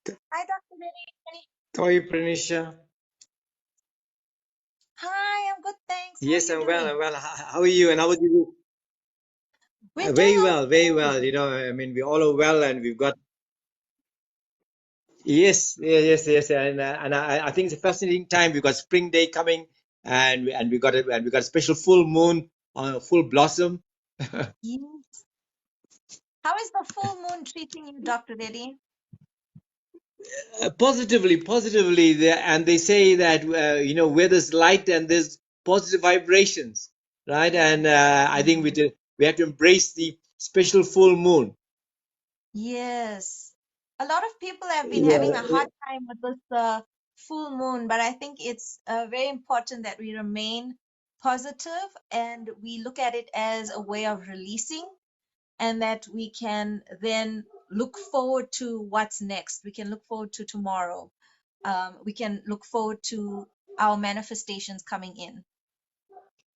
Hi, Dr. Reddy. How are you, Prenisha? Hi, I'm good, thanks. How are Yes, you I'm well. doing? I'm well. How are you? And how was you? We're doing Very well, very well. okay. I mean, we all are well, and we've got yes, yes. And I think it's a fascinating time. We've got spring day coming, and we got a special full moon on full blossom. Yes. How is the full moon treating you, Dr. Reddy? Positively, and they say that where there's light and there's positive vibrations, right? And I think Mm. we have to embrace the special full moon. Yes. A lot of people have been having a Yeah. hard time with this full moon, but I think it's very important that we remain positive and we look at it as a way of releasing, and that we can then look forward to what's next. We can look forward to tomorrow. We can look forward to our manifestations coming in.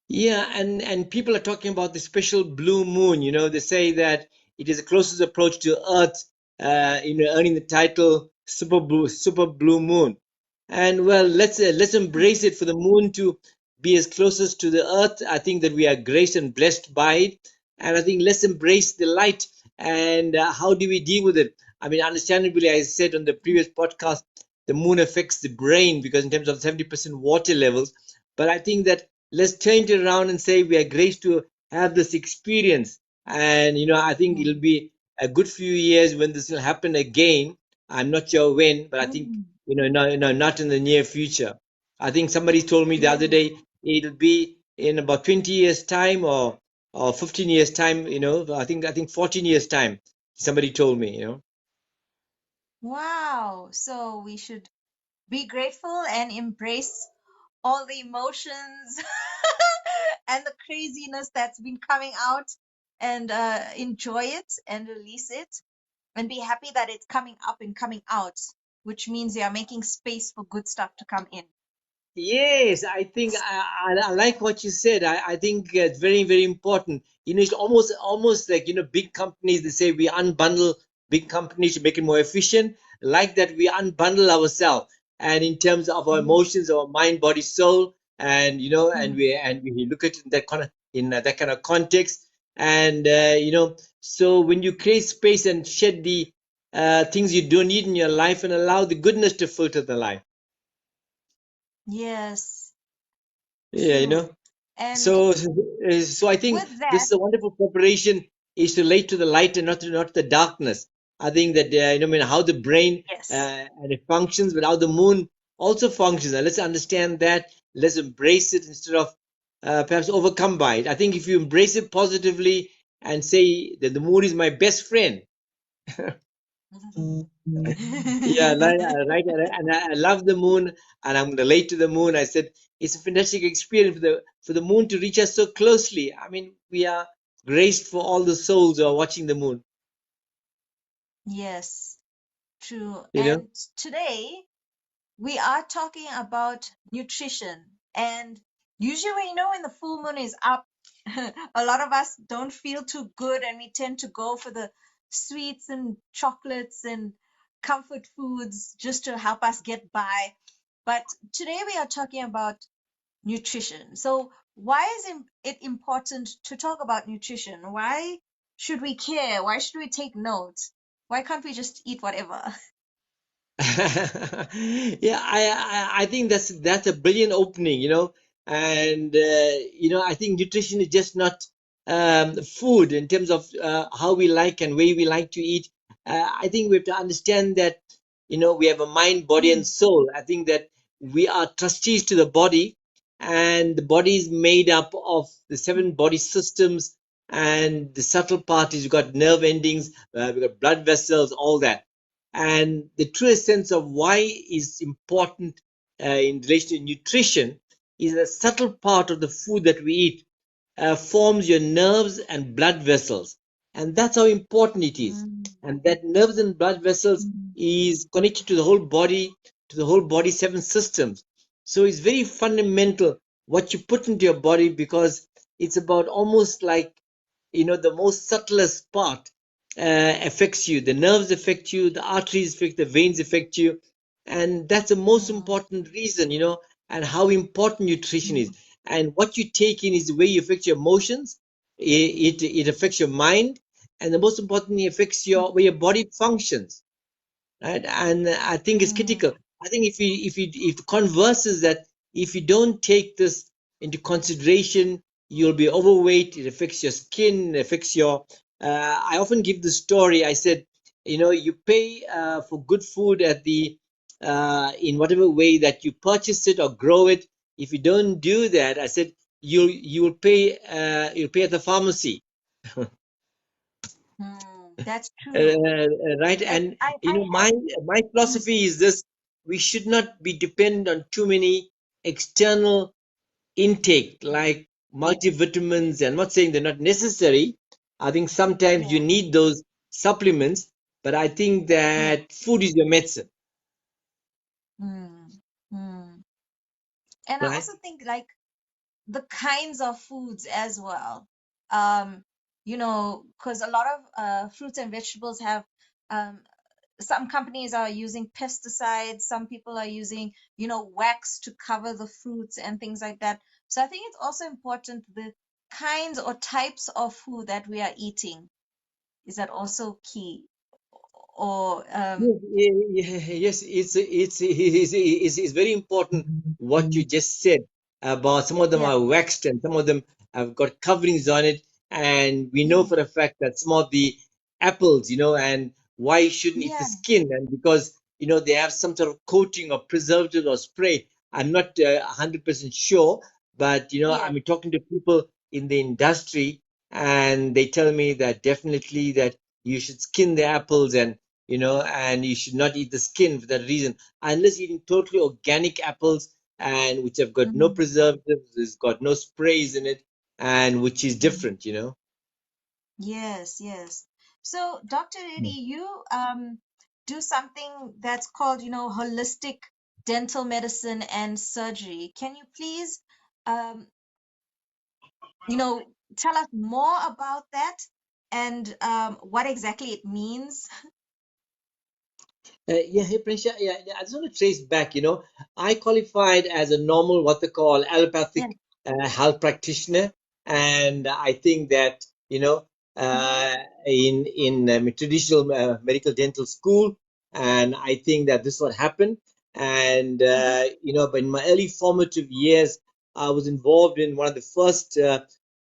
Yeah, and people are talking about the special blue moon. They say that it is the closest approach to Earth, earning the title super blue moon. And well, let's embrace it for the moon to be as closest to the Earth. I think that we are graced and blessed by it, and I think let's embrace the light. And how do we deal with it? I mean, understandably, I said on the previous podcast, the moon affects the brain because in terms of 70% water levels. But I think that let's turn it around and say we are graced to have this experience. And I think it'll Mm. be a good few years when this will happen again. I'm not sure when, but I think Mm. no, not in the near future. I think somebody told me the other Yes. day it'll be in about 20 years time, or 15 years time. I think 14 years time. Somebody told me. Wow. So we should be grateful and embrace all the emotions and the craziness that's been coming out, and enjoy it and release it and be happy that it's coming up and coming out, which means you are making space for good stuff to come in. Yes, I think I like what you said. I think it's very, very important. It's almost like, big companies, they say we unbundle big companies to make it more efficient. Like that, we unbundle ourselves. And in terms of our Yes. emotions, our mind, body, soul, and, and Mm. we look at it in that kind of context. And, so when you create space and shed the things you don't need in your life and allow the goodness to filter the life. Yes, Yeah, true. And So I think with this that, is a wonderful preparation is to relate to the light and not the darkness. I think that I mean how the brain yes. and it functions, but how the moon also functions. And let's understand that. Let's embrace it instead of perhaps overcome by it. I think if you embrace it positively and say that the moon is my best friend. Yeah, and I love the moon, and I'm relate to the moon. I said it's a fantastic experience for the moon to reach us so closely. I mean, we are graced for all the souls who are watching the moon. Yes, true. You know. And today we are talking about nutrition. And usually, when the full moon is up, a lot of us don't feel too good, and we tend to go for the sweets and chocolates and comfort foods just to help us get by. But today we are talking about nutrition. So, why is it important to talk about nutrition? Why should we care? Why should we take notes? Why can't we just eat whatever? Yeah, I think that's a brilliant opening, and I think nutrition is just not food in terms of how we like and way we like to eat. I think we have to understand that we have a mind, body, and Mm. soul. I think that we are trustees to the body, and the body is made up of the seven body systems, and the subtle part is you've got nerve endings, we've got blood vessels, all that. And the truest sense of why is important in relation to nutrition is a subtle part of the food that we eat forms your nerves and blood vessels. And that's how important it is. Mm. And that nerves and blood vessels Mm. is connected to the whole body, seven systems. So it's very fundamental what you put into your body because it's about almost like, the most subtlest part. affects you. The nerves affect you, the arteries affect, the veins affect you, and that's the most mm, important reason, and how important nutrition mm, is. And what you take in is the way you affect your emotions. It affects your mind, and the most importantly, affects your way your body functions, right? And I think it's mm, critical. I think if the converse is that if you don't take this into consideration, you'll be overweight. It affects your skin. It affects your. I often give the story. I said, you pay for good food at the in whatever way that you purchase it or grow it. If you don't do that, I said you'll pay at the pharmacy. That's true. Right? And And I have. my Mm, philosophy is this: we should not be dependent on too many external intake like multivitamins. I'm not saying they're not necessary. I think sometimes you yeah. need those supplements, but I think Yeah. that food is your medicine, Mm, mm. And I right? also think like the kinds of foods as well. Um, because a lot of fruits and vegetables have um, some companies are using pesticides, some people are using, wax to cover the fruits and things like that. So I think it's also important the kinds or types of food that we are eating. Is that also key? Or Yes, yes, it's very important what you just said about some of them yeah, are waxed and some of them have got coverings on it. And we know yeah, for a fact that some of the apples, and why you shouldn't eat the yeah, skin, and because, they have some sort of coating or preservative or spray. I'm not 100% sure, but, yeah. I'm talking to people in the industry and they tell me that definitely that you should skin the apples and you should not eat the skin for that reason, unless eating totally organic apples and which have got no Mm, preservatives, it's got no sprays in it, and which is mm. different. Yes, yes. So, Dr. Mm. Reddy, you do something that's called, holistic dental medicine and surgery. Can you please, um, you know, tell us more about that and what exactly it means? Yeah, hey, Prenisha, yeah, I just want to trace back. I qualified as a normal, what they call Yeah. allopathic health practitioner, and I think that uh, in traditional medical dental school, and I think that this is what happened. And Mm-hmm, but in my early formative years, I was involved in one of the first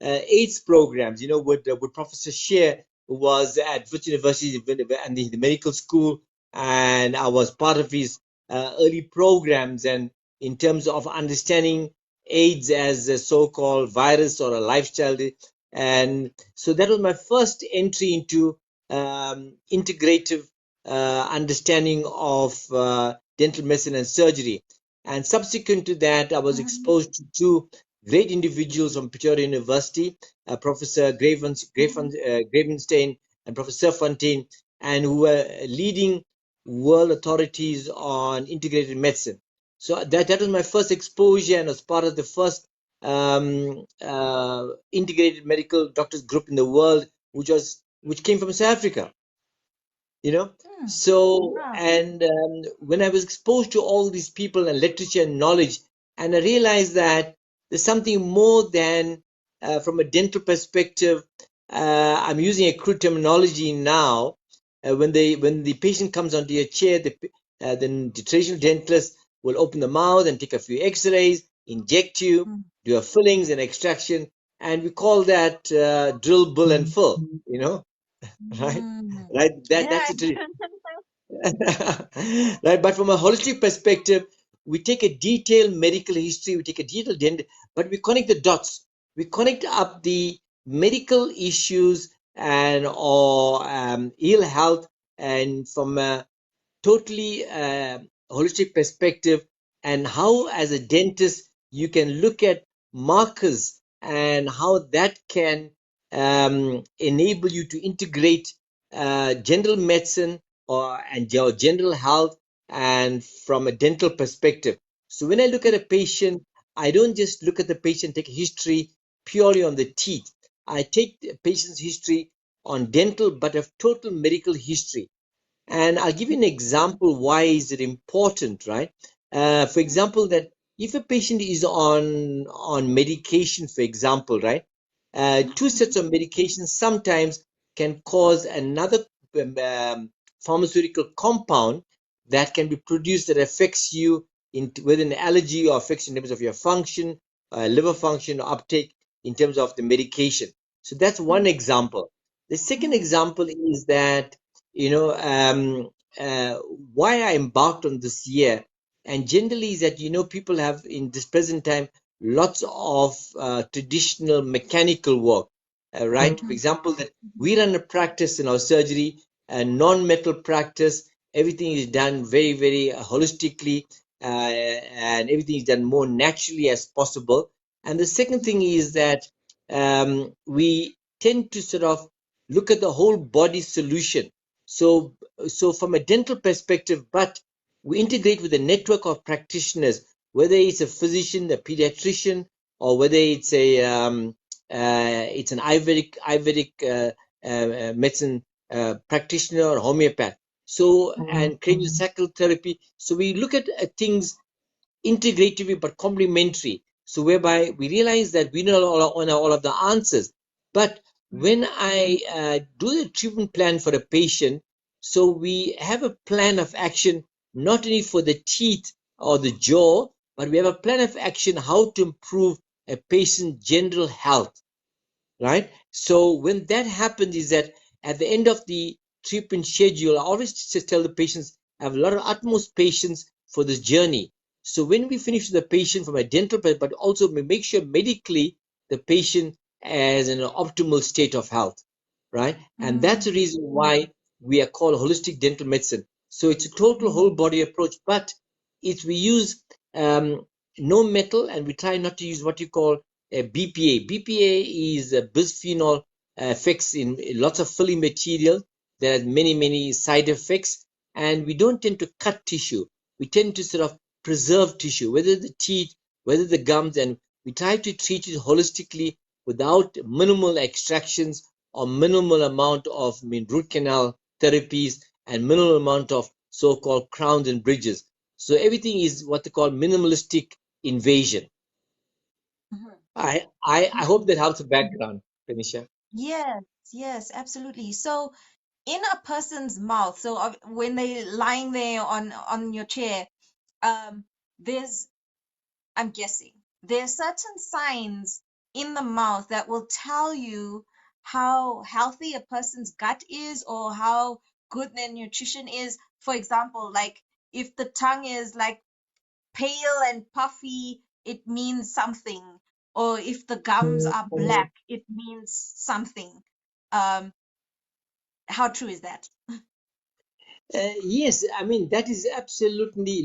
AIDS programs. With Professor Shear, who was at Wits University and the medical school, and I was part of his early programs and in terms of understanding AIDS as a so-called virus or a lifestyle. And so that was my first entry into integrative understanding of dental medicine and surgery. And subsequent to that, I was mm-hmm, exposed to two great individuals from Pretoria University, Professor mm-hmm, Gravenstein and Professor Fontaine, and who were leading world authorities on integrated medicine. So that was my first exposure and was part of the first integrated medical doctors group in the world, which came from South Africa you know mm. so Wow. and when I was exposed to all these people and literature and knowledge, and I realized that there's something more than from a dental perspective. I'm using a crude terminology now. When the patient comes onto your chair, then the traditional dentist will open the mouth and take a few x-rays, inject you, Mm, do a fillings and extraction, and we call that drill, bill, and fill. Right? mm. Right? That's Yeah. it. Right? But from a holistic perspective, we take a detailed medical history, we take a detailed but we connect the dots. We connect up the medical issues and or ill health, and from a totally holistic perspective, and how as a dentist you can look at markers and how that can enable you to integrate general medicine and your general health and from a dental perspective. So when I look at a patient, I don't just look at the patient, take a history purely on the teeth. I take the patient's history on dental, but of total medical history. And I'll give you an example why is it important, right? For example, that if a patient is on medication, for example, right, two sets of medications sometimes can cause another pharmaceutical compound that can be produced that affects you with an allergy or affects in terms of your function, liver function or uptake in terms of the medication. So that's one example. The second example is that you know uh, why I embarked on this year, and generally is that people have in this present time lots of traditional mechanical work, right? For example, that we run a practice in our surgery, a non-metal practice. Everything is done very, very holistically, and everything is done more naturally as possible. And the second thing is that we tend to sort of look at the whole body solution. So, so from a dental perspective, but we integrate with a network of practitioners, whether it's a physician, a pediatrician, or whether it's an Ayurvedic medicine practitioner or homeopath. So, and craniosacral therapy. So we look at things integrative but complementary. So whereby we realize that we know all of the answers. But when I do the treatment plan for a patient, so we have a plan of action not only for the teeth or the jaw, but we have a plan of action how to improve a patient's general health, right? So when that happens is that at the end of the treatment schedule, I always just tell the patients, I have a lot of utmost patience for this journey. So when we finish the patient from a dental perspective, but also we make sure medically the patient is in an optimal state of health, right? And that's the reason why we are called holistic dental medicine. So it's a total whole body approach, but it's we use no metal, and we try not to use what you call BPA. BPA is a bisphenol effects in lots of filling material. There are many, many side effects, and we don't tend to cut tissue. We tend to sort of preserve tissue, whether the teeth, whether the gums, and we try to treat it holistically without minimal extractions or minimal amount of root canal therapies and minimal amount of so-called crowns and bridges. So everything is what they call minimalistic invasion. I hope that helps the background, Prenisha. Yes, yes, absolutely. So in a person's mouth, so when they're lying there on your chair, um, there's, I'm guessing, there's certain signs in the mouth that will tell you how healthy a person's gut is or how good their nutrition is. For example, like if the tongue is like pale and puffy, it means something. Or if the gums are black, it means something. Um, how true is that? Yes, I mean that is absolutely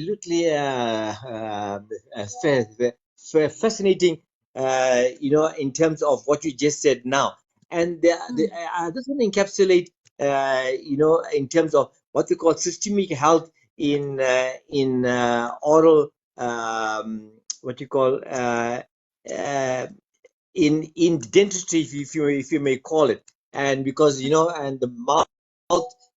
fascinating. In terms of what you just said now, and I just want to encapsulate, in terms of what we call systemic health in oral, what you call uh, in dentistry, if you may call it, and because and the mouth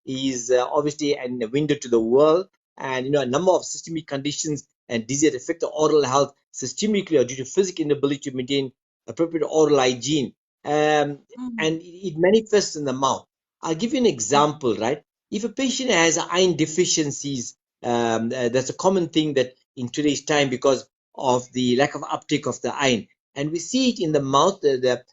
is obviously a window to the world, and a number of systemic conditions and diseases that affect the oral health systemically or due to physical inability to maintain appropriate oral hygiene, and it manifests in the mouth. I'll give you an example, right? If a patient has iron deficiencies, that's a common thing that in today's time because of the lack of uptake of the iron, and we see it in the mouth. The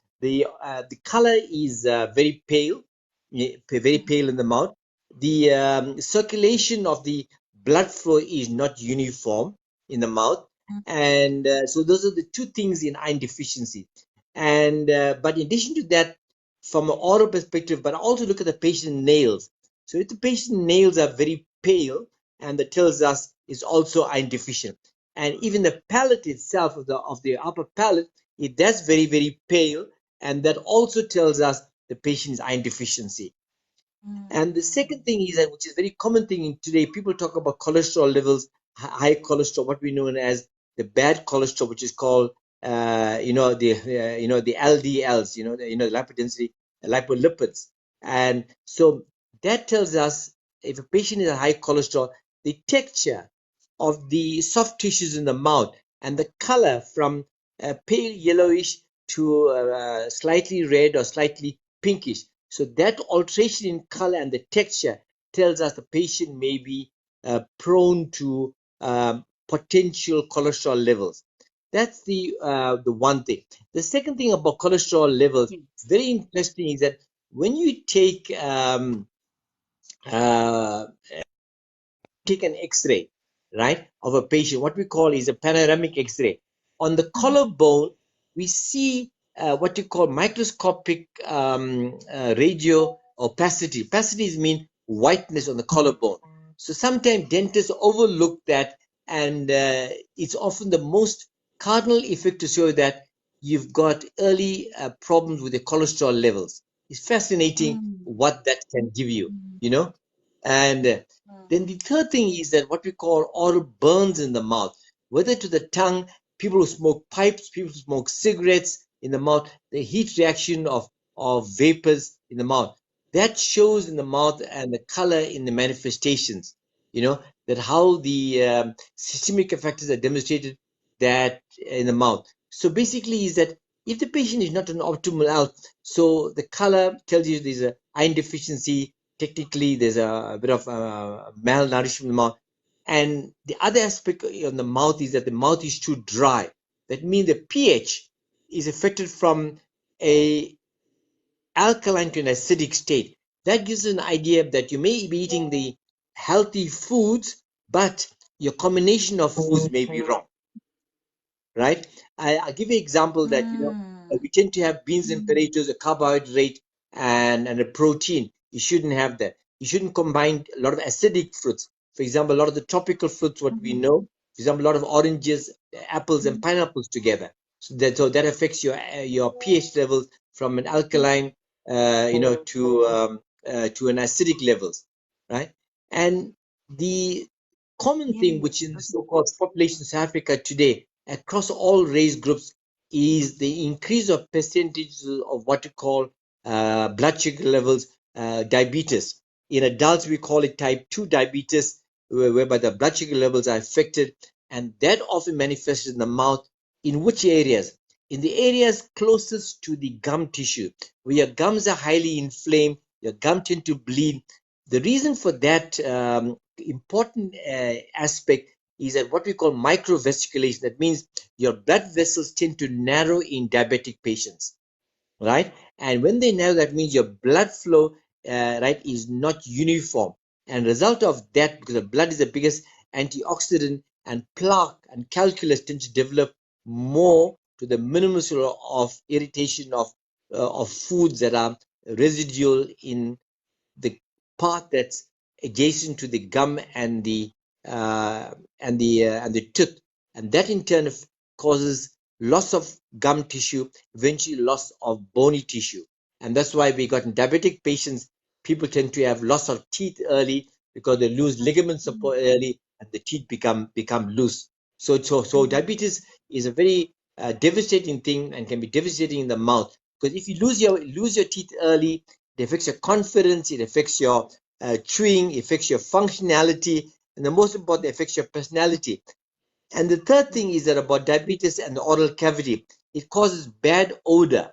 color is very pale, very pale in the mouth. The circulation of the blood flow is not uniform in the mouth, and so those are the two things in iron deficiency. And but in addition to that, from an oral perspective, but also look at the patient nails. So if the patient nails are very pale, and that tells us it's also iron deficient. And even the palate itself of the upper palate, that's very, very pale, and that also tells us the patient is iron deficiency. And the second thing is that, which is very common thing in today, people talk about cholesterol levels, high cholesterol, what we know as the bad cholesterol, which is called, the LDLs, the lipid density lipolipids. And so that tells us if a patient is at high cholesterol, the texture of the soft tissues in the mouth and the color from pale yellowish to slightly red or slightly pinkish. So that alteration in color and the texture tells us the patient may be prone to potential cholesterol levels. That's the one thing. The second thing about cholesterol levels, Yes. very interesting, is that when you uh, take an X-ray, right, of a patient, what we call is a panoramic X-ray. On the Mm, collarbone, we see what you call microscopic radio opacity. Opacities mean whiteness on the collarbone. So sometimes dentists overlook that, and it's often the most cardinal effect to show that you've got early problems with your cholesterol levels. It's fascinating mm, what that can give you, mm, you know. And mm, then the third thing is that what we call oral burns in the mouth, whether to the tongue, people who smoke pipes, people who smoke cigarettes in the mouth, the heat reaction of vapors in the mouth. That shows in the mouth and the color in the manifestations, that how the systemic factors are demonstrated that in the mouth. So basically is that if the patient is not an optimal health, so the color tells you there's a iron deficiency, technically there's a bit of malnourishment in the mouth. And the other aspect on the mouth is that the mouth is too dry. That means the pH is affected from a alkaline to an acidic state. That gives an idea that you may be eating the healthy foods, but your combination of foods may be wrong, right? I'll give you an example that, mm, we tend to have beans and mm, potatoes, a carbohydrate and a protein. You shouldn't have that. You shouldn't combine a lot of acidic fruits. For example, a lot of the tropical fruits, what we mhm, know, for example, a lot of oranges, apples, and mm, pineapples together. So that affects your pH levels from an alkaline, to an acidic levels, right? And the common thing which yes. in the Okay. so-called population of South Africa today across all race groups is the increase of percentages of what you call blood sugar levels, diabetes. In adults, we call it type 2 diabetes, whereby the blood sugar levels are affected, and that often manifests in the mouth. In which areas? In the areas closest to the gum tissue, where your gums are highly inflamed, your gum tend to bleed. The reason for that important aspect is that what we call microvasculation. That means your blood vessels tend to narrow in diabetic patients, right? And when they narrow, that means your blood flow, right, is not uniform. And result of that, because the blood is the biggest antioxidant, and plaque and calculus tend to develop more to the minimum of irritation of foods that are residual in the part that's adjacent to the gum and the tooth, and that in turn causes loss of gum tissue, eventually loss of bony tissue. And that's why we got in diabetic patients, people tend to have loss of teeth early because they lose ligament Mm, support early and the teeth become loose. So mm, diabetes is a very devastating thing and can be devastating in the mouth, because if you lose your teeth early, it affects your confidence, it affects your chewing, it affects your functionality, and the most important, it affects your personality. And the third thing is that about diabetes and the oral cavity, it causes bad odor,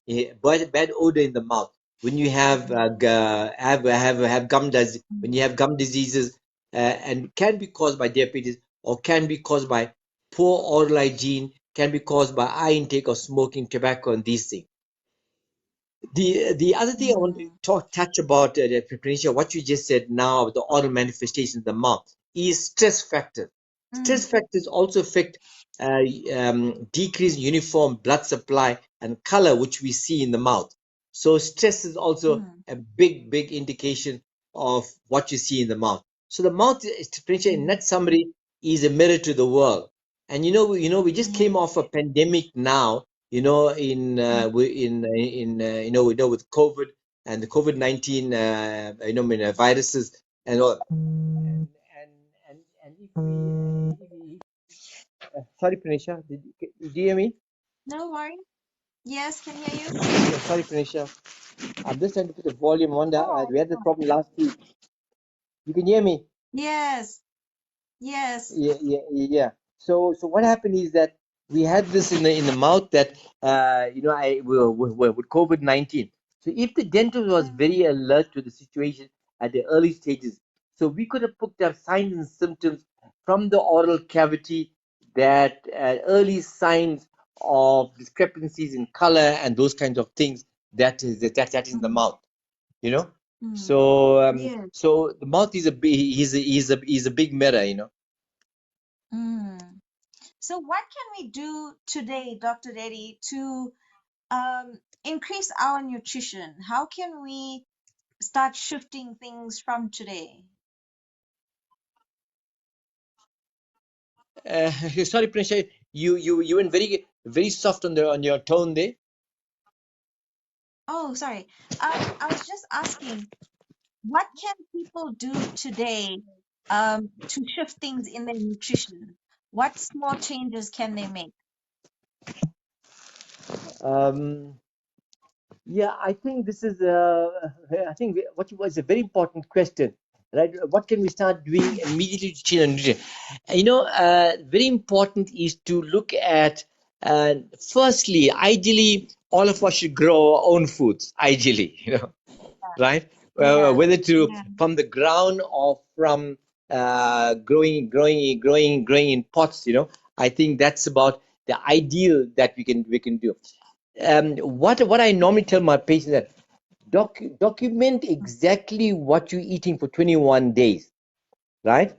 bad odor in the mouth. When you have when mm, you have gum diseases, and can be caused by diabetes or can be caused by poor oral hygiene, can be caused by high intake of smoking, tobacco, and these things. The other thing I want to mm, touch about, Prenisha, what you just said now, the oral manifestation of the mouth, is stress factors. mm, Stress factors also affect uh, decrease in uniform blood supply and color, which we see in the mouth. So stress is also mm, a big indication of what you see in the mouth. So the mouth, Prenisha, in mm, that summary, is a mirror to the world. And we just came mm, off a pandemic now, mm. with COVID and the COVID-19 viruses and all. And if we, sorry, Pranisha, did you hear me? No worries. Yes, can hear you. Yeah, sorry, Prenisha. I'm just trying to put the volume on. Oh, We had the problem last week. You can hear me? yes, yes. Yeah. So what happened is that we had this in the mouth that with COVID-19. So if the dentist was very Mm, alert to the situation at the early stages, so we could have picked up signs and symptoms from the oral cavity, that early signs of discrepancies in color and those kinds of things, that is in the mm, mouth, you know. mm. So Yes. so the mouth is a big mirror, you know. Mm. So what can we do today, Dr. Reddy, to increase our nutrition? How can we start shifting things from today? Sorry, Prenisha, you went very soft on the on your tone there. Oh, sorry. I was just asking, what can people do today to shift things in their nutrition? What small changes can they make? Um, yeah, I think this is I think what was a very important question, right? What can we start doing immediately to change our nutrition? Very important is to look at firstly, ideally, all of us should grow our own foods. Ideally, right? Yeah, Whether to yeah. from the ground or from growing in pots, I think that's about the ideal that we can do. What I normally tell my patients that document exactly what you're eating for 21 days, right?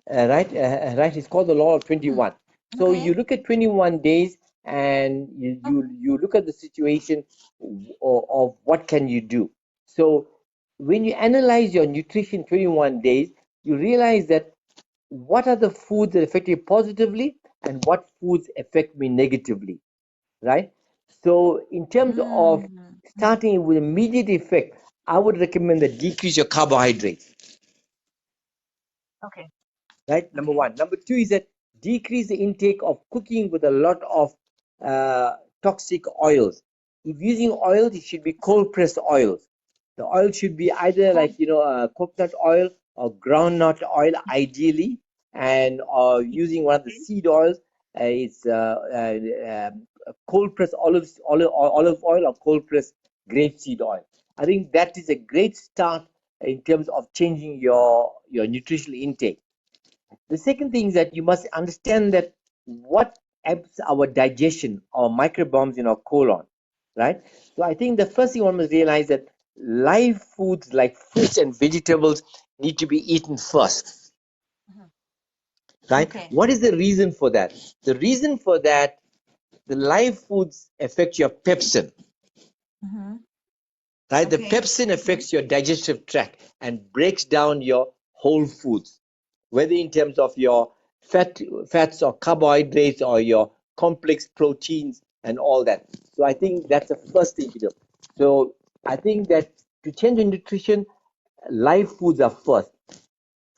Right. It's called the law of Mm, 21. So okay. you look at 21 days and you look at the situation of what can you do. So when you analyze your nutrition 21 days, you realize that what are the foods that affect you positively and what foods affect me negatively, right? So in terms of Mm, mm, starting with immediate effect, I would recommend that decrease your carbohydrates, okay, right? Number okay. one. Number two is that decrease the intake of cooking with a lot of uh, toxic oils. If using oils, it should be cold pressed oils. The oil should be either Cold. like coconut oil or groundnut oil, ideally, and using one of the Okay, seed oils. It's cold pressed olive oil or cold pressed grapeseed oil. I think that is a great start in terms of changing your nutritional intake. The second thing is that you must understand that what helps our digestion, our microbiomes in our colon, right? So I think the first thing one must realize that live foods like fruits and vegetables need to be eaten first, mhm, right? okay. What is the reason for that? The reason for that, the live foods affect your pepsin, Mm-hmm. right? The Okay, pepsin okay, affects your digestive tract and breaks down your whole foods, whether in terms of your fats or carbohydrates or your complex proteins and all that. So I think that's the first thing to do. So I think that to change your nutrition, live foods are first.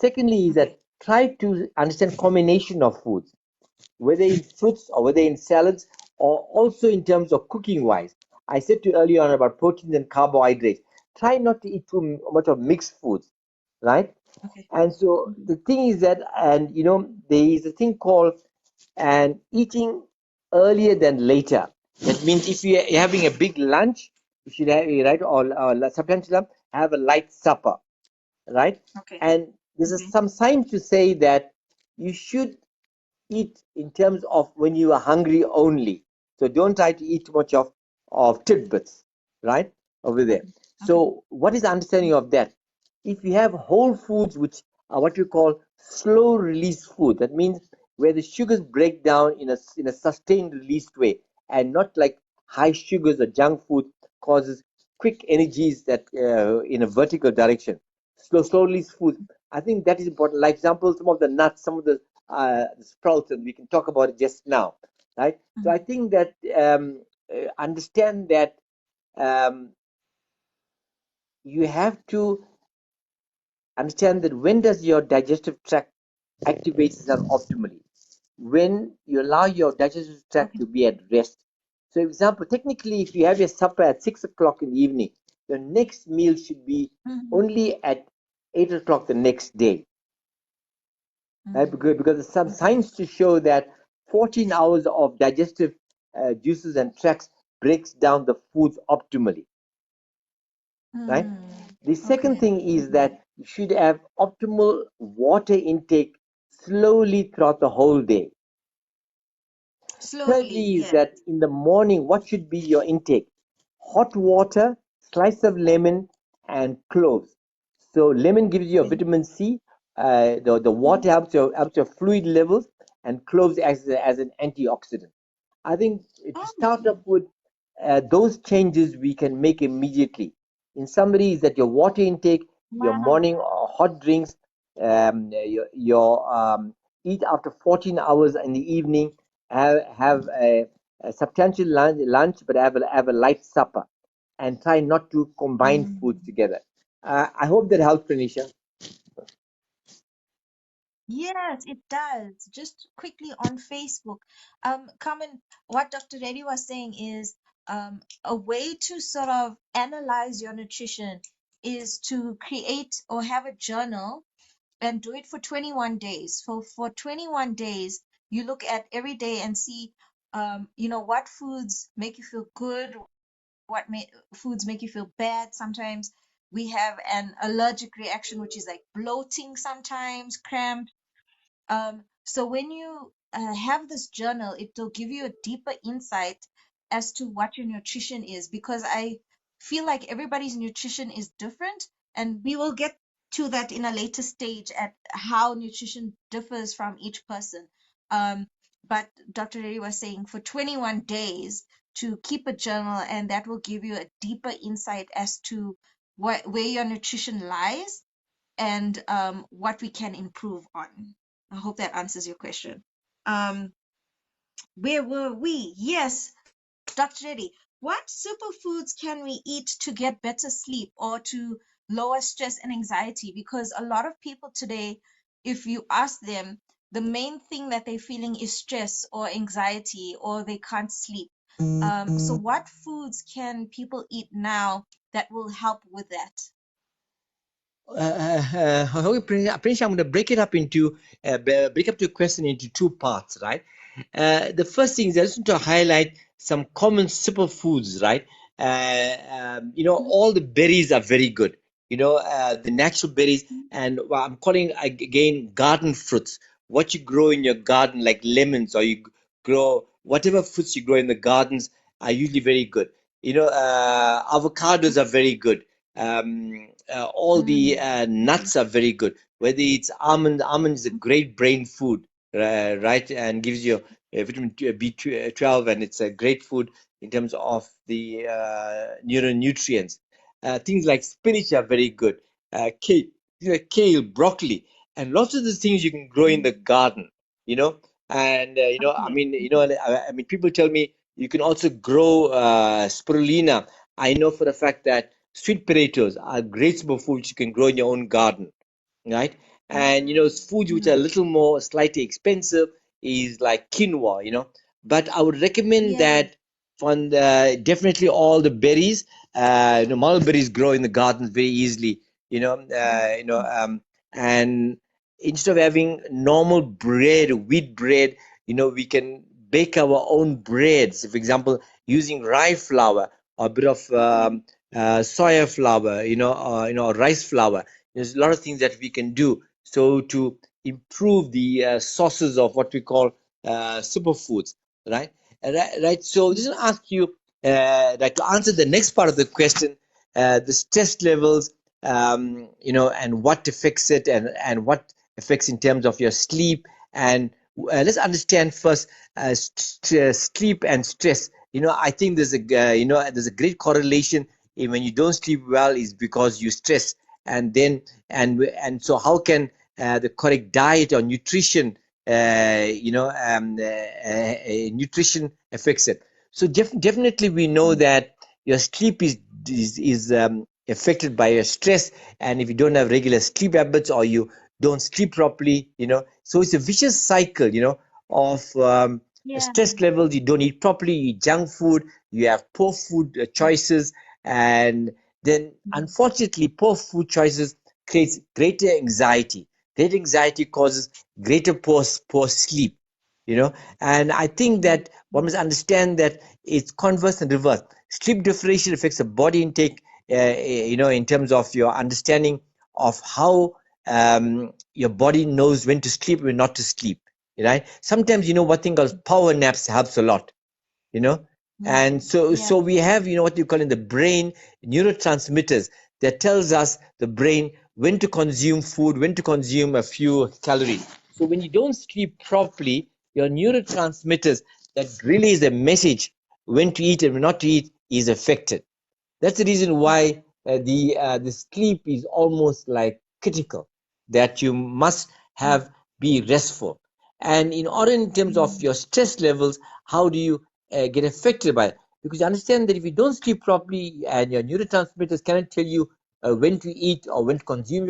Secondly, is okay, that try to understand combination of foods, whether in fruits or whether in salads, or also in terms of cooking wise. I said to you earlier on about proteins and carbohydrates. Try not to eat too much of mixed foods, right? okay. And so Mhm. the thing is that, and there is a thing called and eating earlier than later. That means if you're having a big lunch, you should have, right, or sometimes have a light supper, right? Okay, And there's okay, some signs to say that you should eat in terms of when you are hungry only. So don't try to eat too much of tidbits, right? Over there. okay, okay, So what is the understanding of that? If you have whole foods, which are what you call slow release food, that means where the sugars break down in a sustained released way, and not like high sugars or junk food causes quick energies that in a vertical direction. Slow release food. I think that is important. Like example, some of the nuts, some of the sprouts, and we can talk about it just now, right? So I mhm, think that understand that um, you have to understand that when does your digestive tract activate itself optimally? When you allow your digestive tract okay, to be at rest. So, example, technically, if you have your supper at 6 o'clock in the evening, your next meal should be Mm, only at 8 o'clock the next day, right? mm. Because there's some Okay. science to show that 14 hours of digestive juices and tracts breaks down the foods optimally, right? Mm. The second Okay. thing is that you should have optimal water intake slowly throughout the whole day. Slowly, Thirdly, is yes. that in the morning, what should be your intake? Hot water, slice of lemon, and cloves. So lemon gives you a Okay. vitamin C. The water Mhm. helps your fluid levels, and cloves as an antioxidant. I think to start Oh, off with, those changes we can make immediately. In summary, is that your water intake, your wow. morning hot drinks, your eat after 14 hours in the evening, have a substantial lunch, but have a light supper, and try not to combine foods Mm. together. I hope that helps, Pranisha. Yes, it does. Just quickly on Facebook, Carmen, what Dr. Reddy was saying is a way to sort of analyze your nutrition is to create or have a journal and do it for 21 days. For 21 days, you look at every day and see, what foods make you feel good, foods make you feel bad. Sometimes we have an allergic reaction, which is like bloating sometimes, cramp. So when you have this journal, it will give you a deeper insight as to what your nutrition is, because I feel like everybody's nutrition is different, and we will get to that in a later stage at how nutrition differs from each person. But Dr. Reddy was saying for 21 days to keep a journal, and that will give you a deeper insight as to where your nutrition lies and what we can improve on. I hope that answers your question. Um, where were we? Yes, Dr. Reddy, what superfoods can we eat to get better sleep or to lower stress and anxiety? Because a lot of people today, if you ask them, the main thing that they're feeling is stress or anxiety or they can't sleep. So what foods can people eat now that will help with that? Okay, Prince, I'm going to break it up into break up the question into two parts, right? The first thing is I just want to highlight some common superfoods, right? All the berries are very good. The natural berries, and what I'm calling again garden fruits. What you grow in your garden, like lemons, or you grow whatever fruits you grow in the gardens, are usually very good. Avocados are very good. All the Mm, nuts are very good. Whether it's almond is a great brain food, right, and gives you vitamin B12, and it's a great food in terms of the neuronutrients. Things like spinach are very good. Kale, broccoli, and lots of the things you can grow in the mm. garden. You know, and I Okay. mean, people tell me you can also grow spirulina. I know for a fact that sweet potatoes are great superfoods which you can grow in your own garden, right? And foods which are a Mm. little more slightly expensive is like quinoa, But I would recommend Yes. that from definitely all the berries. Mulberries grow in the gardens very easily, you know. And instead of having normal bread, wheat bread, we can bake our own breads. For example, using rye flour or a bit of soya flour, rice flour. There's a lot of things that we can do so to improve the sources of what we call superfoods, right? Right. So just want to ask you, like to answer the next part of the question, the stress levels, and what affects it, and what affects in terms of your sleep, and let's understand first sleep and stress. I think there's a great correlation when you don't sleep well is because you stress, and then so how can the correct diet or nutrition nutrition affects it. So definitely we know that your sleep is affected by your stress, and if you don't have regular sleep habits or you don't sleep properly, so it's a vicious cycle, of Yeah. stress levels, you don't eat properly, you eat junk food, you have poor food choices, and then Mm, unfortunately poor food choices creates greater anxiety. Greater anxiety causes greater poor sleep, you know. And I think mm, that one must understand that it's converse and reverse. Sleep deprivation affects the body intake, in terms of your understanding of how your body knows when to sleep and when not to sleep, right? Sometimes, what thing called power naps helps a lot, you know. mm. And so Yeah. so we have, what you call in the brain, neurotransmitters that tells us, the brain, when to consume food, when to consume a few calories. So when you don't sleep properly, your neurotransmitters that release the message when to eat and when not to eat is affected. That's the reason Okay. why the sleep is almost like critical, that you must Mm, have be restful. And in order, in terms of mm, your stress levels, how do you get affected by it? Because you understand that if you don't sleep properly and your neurotransmitters cannot tell you when to eat or when to consume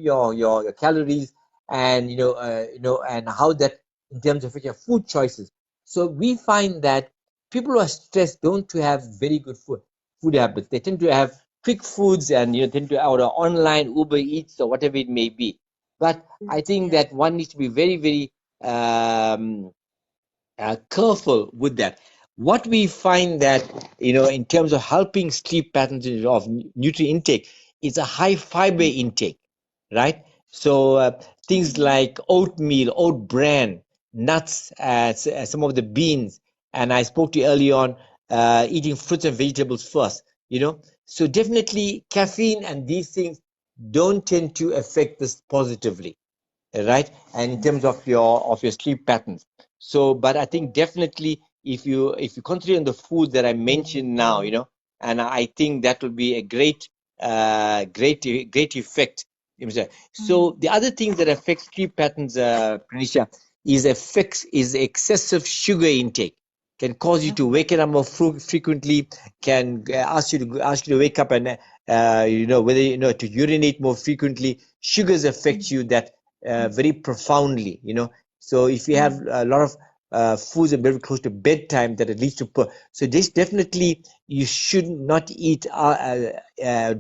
your calories, and and how that in terms of your food choices. So we find that people who are stressed don't to have very good food habits. They tend to have quick foods, and tend to order online, Uber Eats, or whatever it may be. But I think yeah. that one needs to be very, very careful with that. What we find that, in terms of helping sleep patterns of nutrient intake, is a high fiber Mm, intake, right? So things mm, like oatmeal, oat bran, nuts, some of the beans, and I spoke to you early on, eating fruits and vegetables first. So definitely caffeine and these things don't tend to affect this positively, right? And in terms okay. of your sleep patterns. So, but I think definitely, if you concentrate on the food that I mentioned now, and I think that will be a great effect. Mm, So the other things that affect sleep patterns, Prenisha, is excessive sugar intake. Can cause you to okay. wake up more frequently. Can ask you to wake up, and whether to urinate more frequently. Sugars affect Mm, you that very profoundly. So if you have mm, a lot of foods and very close to bedtime, that it leads to so this definitely, you should not eat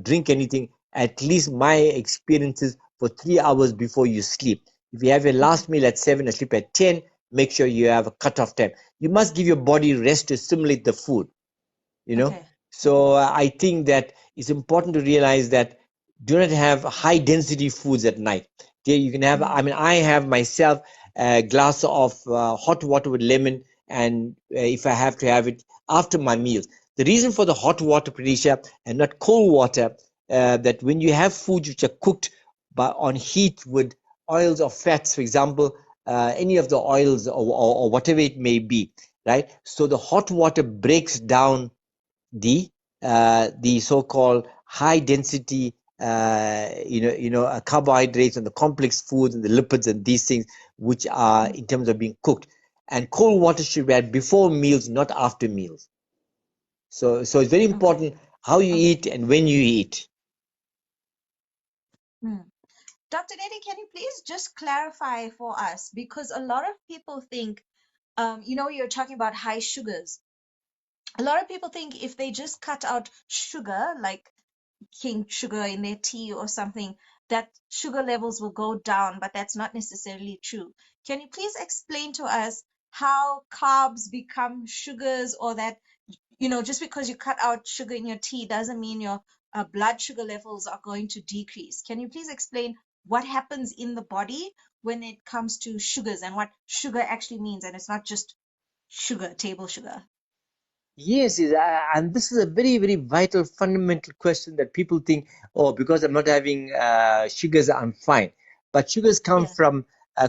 drink anything, at least my experiences, for 3 hours before you sleep. If you have your okay. last meal at 7 and sleep at 10, make sure you have a cutoff time. You must give your body rest to assimilate the food, you know. Okay. So I think that it's important to realize that do not have high density foods at night. You can have, Mm, I mean, I have myself a glass of hot water with lemon, and if I have to have it after my meals. The reason for the hot water, Pranisha, and not cold water, that when you have foods which are cooked on heat with oils or fats, for example, any of the oils, or whatever it may be, right? So the hot water breaks down the so-called high density carbohydrates and the complex foods and the lipids and these things, which are mm, in terms of being cooked. And cold water should be had before meals, not after meals. So it's very okay. important how you Okay. eat and when you eat. Mm. Dr. Reddy, can you please just clarify for us? Because a lot of people think, you're talking about high sugars. A lot of people think if they just cut out sugar, like king sugar in their tea or something, that sugar levels will go down, but that's not necessarily true. Can you please explain to us how carbs become sugars, or that, just because you cut out sugar in your tea doesn't mean your blood sugar levels are going to decrease? Can you please explain what happens in the body when it comes to sugars and what sugar actually means? And it's not just sugar, table sugar. Yes, and this is a very, very vital, fundamental question that people think, oh, because I'm not having sugars, I'm fine. But sugars come Yeah. from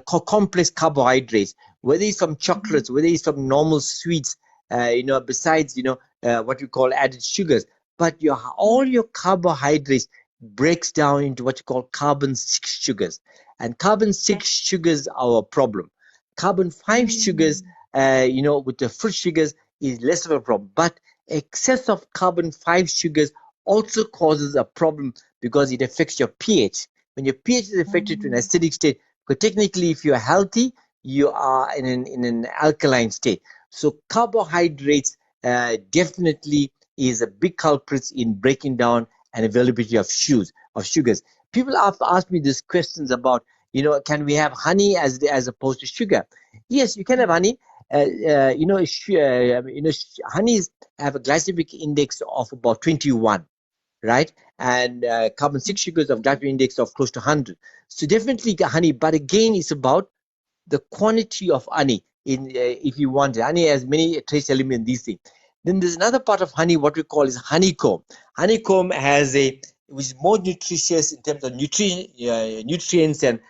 complex carbohydrates, whether it's from Mm-hmm. chocolates, whether it's from normal sweets, besides, what we call added sugars. But all your carbohydrates breaks down into what you call carbon six sugars. And carbon Okay. six sugars are a problem. Carbon five sugars, Mm, with the fruit sugars, is less of a problem. But excess of carbon 5 sugars also causes a problem because it affects your pH. When your pH is affected to an mm, acidic state, because technically, if you're healthy, you are in an alkaline state. So carbohydrates definitely is a big culprit in breaking down and availability of sugars. People have asked me these questions about, can we have honey as opposed to sugar? Yes, you can have honey. Honeys have a glycemic index of about 21, right? And carbon 6 sugars of glycemic index of close to 100. So definitely honey, but again, it's about the quantity of honey. If you want honey has many trace elements, these things. Then there's another part of honey, what we call is honeycomb. Honeycomb has which is more nutritious in terms of nutrients and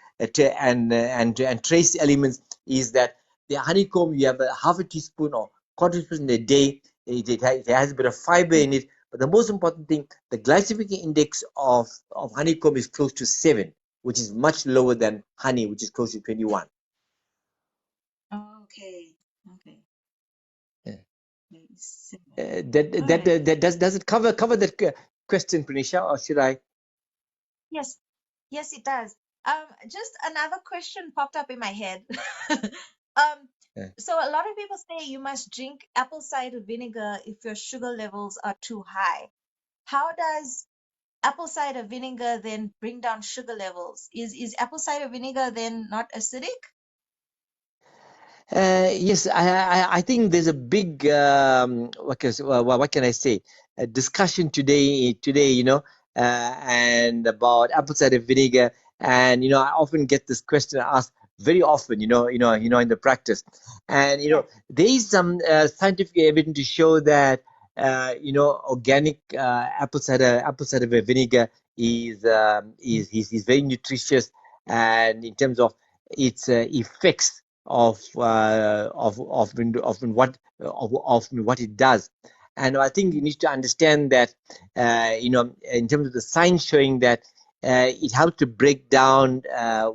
trace elements. Is that the honeycomb? You have a half a teaspoon or quarter teaspoon a day. It has a bit of fiber in it. But the most important thing, the glycemic index of honeycomb is close to 7, which is much lower than honey, which is close to 21. Okay. Okay. Yeah. Yes. All That right. does it cover that question, Prenisha, or should I? Yes. Yes, it does. Just another question popped up in my head. Um, Yeah. so a lot of people say you must drink apple cider vinegar if your sugar levels are too high. How does apple cider vinegar then bring down sugar levels? Is apple cider vinegar then not acidic? Yes, I think there's a big what can I say, a discussion today, and about apple cider vinegar, and I often get this question asked very often, in the practice, and Yes. there is some scientific evidence to show that organic apple cider vinegar is very nutritious, and in terms of its effects of what it does. And I think you need to understand that in terms of the science showing that it helps to break down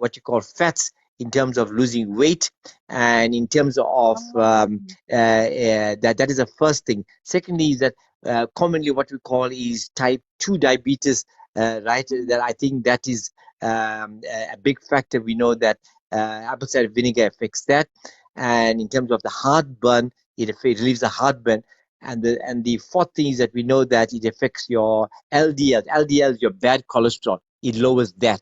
what you call fats in terms of losing weight, and in terms of Um, that is the first thing. Secondly, is that commonly what we call is type 2 diabetes, right? That I think that is a big factor. We know that apple cider vinegar affects that, and in terms of the heartburn, it relieves the heartburn. And the fourth thing is that we know that it affects your LDL. LDL is your bad cholesterol. It lowers that,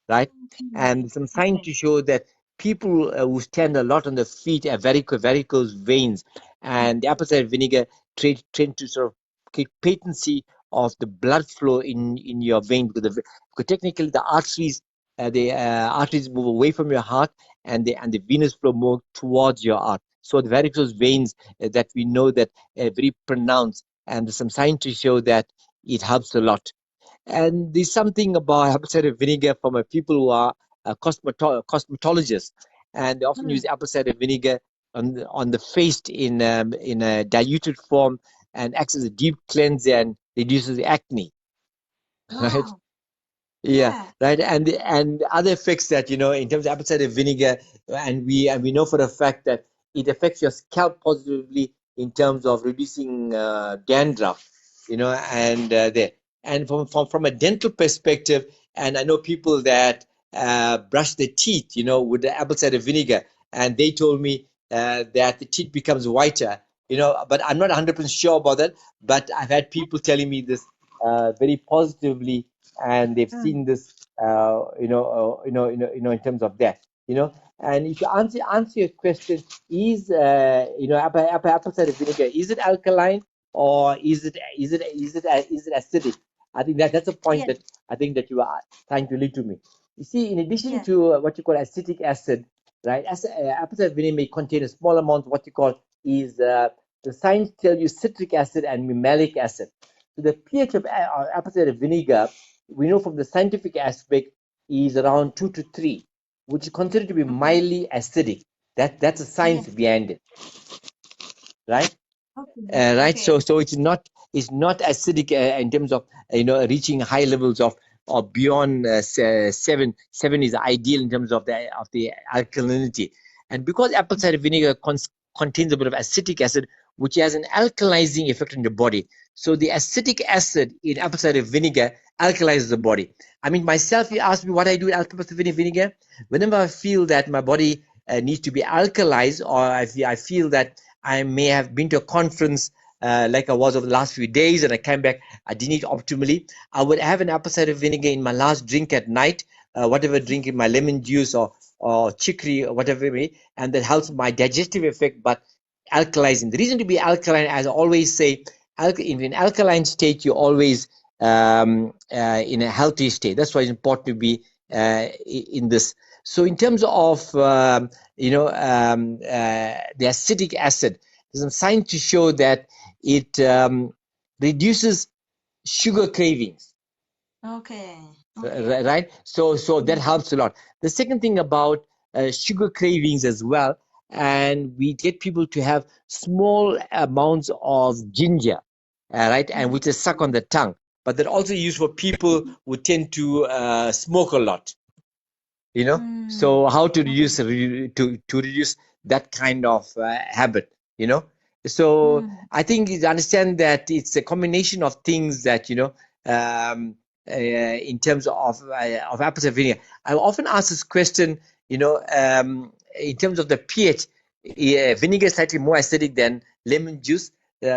right? okay. And some signs Okay. to show that people who stand a lot on the feet have varicose veins, and the apple cider vinegar tend to sort of create patency of the blood flow in your vein, because technically the arteries move away from your heart, and the venous flow more towards your heart. So the varicose veins that we know that very pronounced, and there's some signs to show that it helps a lot. And there's something about apple cider vinegar from people who are cosmetologists, and they often use Mm. apple cider vinegar on the face in a diluted form, and acts as a deep cleanser and reduces acne, right? Wow. Yeah, Yeah. right. And other effects that in terms of apple cider vinegar, and we know for a fact that it affects your scalp positively in terms of reducing dandruff, and from a dental perspective, and I know people that brush their teeth, with the apple cider vinegar, and they told me that the teeth becomes whiter, but I'm not 100% sure about that. But I've had people telling me this very positively, and they've Mm. seen this in terms of that, and if you answer your question, is apple cider vinegar, is it alkaline, or is it acidic? I think that's a point Yes. that I think that you are trying to lead to me. You see, in addition Yes. to what you call acetic acid, right, apple cider vinegar may contain a small amount of what you call is the science tell you citric acid and malic acid. So the pH of apple cider vinegar, we know from the scientific aspect, is around 2 to 3, which is considered to be Okay. mildly acidic. That's the science Yes. behind it, right? Okay. Right. So Okay. so it's not acidic in terms of reaching high levels of beyond 7. 7 is ideal in terms of the alkalinity, and because apple cider vinegar contains a bit of acetic acid, which has an alkalizing effect on the body. So the acetic acid in apple cider vinegar alkalizes the body. I mean, myself, you ask me what I do with apple cider vinegar. Whenever I feel that my body needs to be alkalized, or I feel that I may have been to a conference like I was over the last few days and I came back, I didn't eat optimally, I would have an apple cider vinegar in my last drink at night, whatever drink in my lemon juice or chicory or whatever it may, and that helps my digestive effect, but alkalizing. The reason to be alkaline, as I always say, in an alkaline state, you're always in a healthy state. That's why it's important to be in this. So in terms of the acetic acid, there's some science to show that it reduces sugar cravings. Okay. Okay. Right, so that helps a lot. The second thing about sugar cravings as well, and we get people to have small amounts of ginger, right, and which is suck on the tongue, but they're also used for people who tend to smoke a lot, so how to reduce to reduce that kind of habit, so I think you understand that it's a combination of things that in terms of apple cider vinegar. I often ask this question, in terms of the pH. Vinegar is slightly more acidic than lemon juice,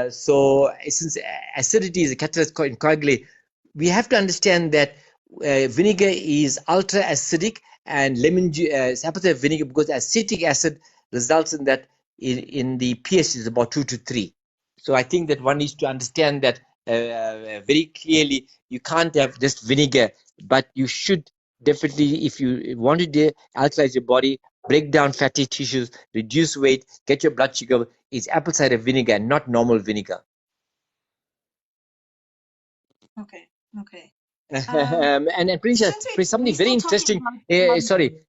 so since acidity is a catalyst in coagulate, we have to understand that vinegar is ultra acidic, and apple cider vinegar, because acetic acid results in that in the pH is about 2 to 3. So I think that one needs to understand that very clearly. You can't have just vinegar, but you should definitely, if you want to alkalize your body, break down fatty tissues, reduce weight, get your blood sugar, is apple cider vinegar, not normal vinegar. Okay. Okay. And Prenisha, Since something we very still talking interesting. about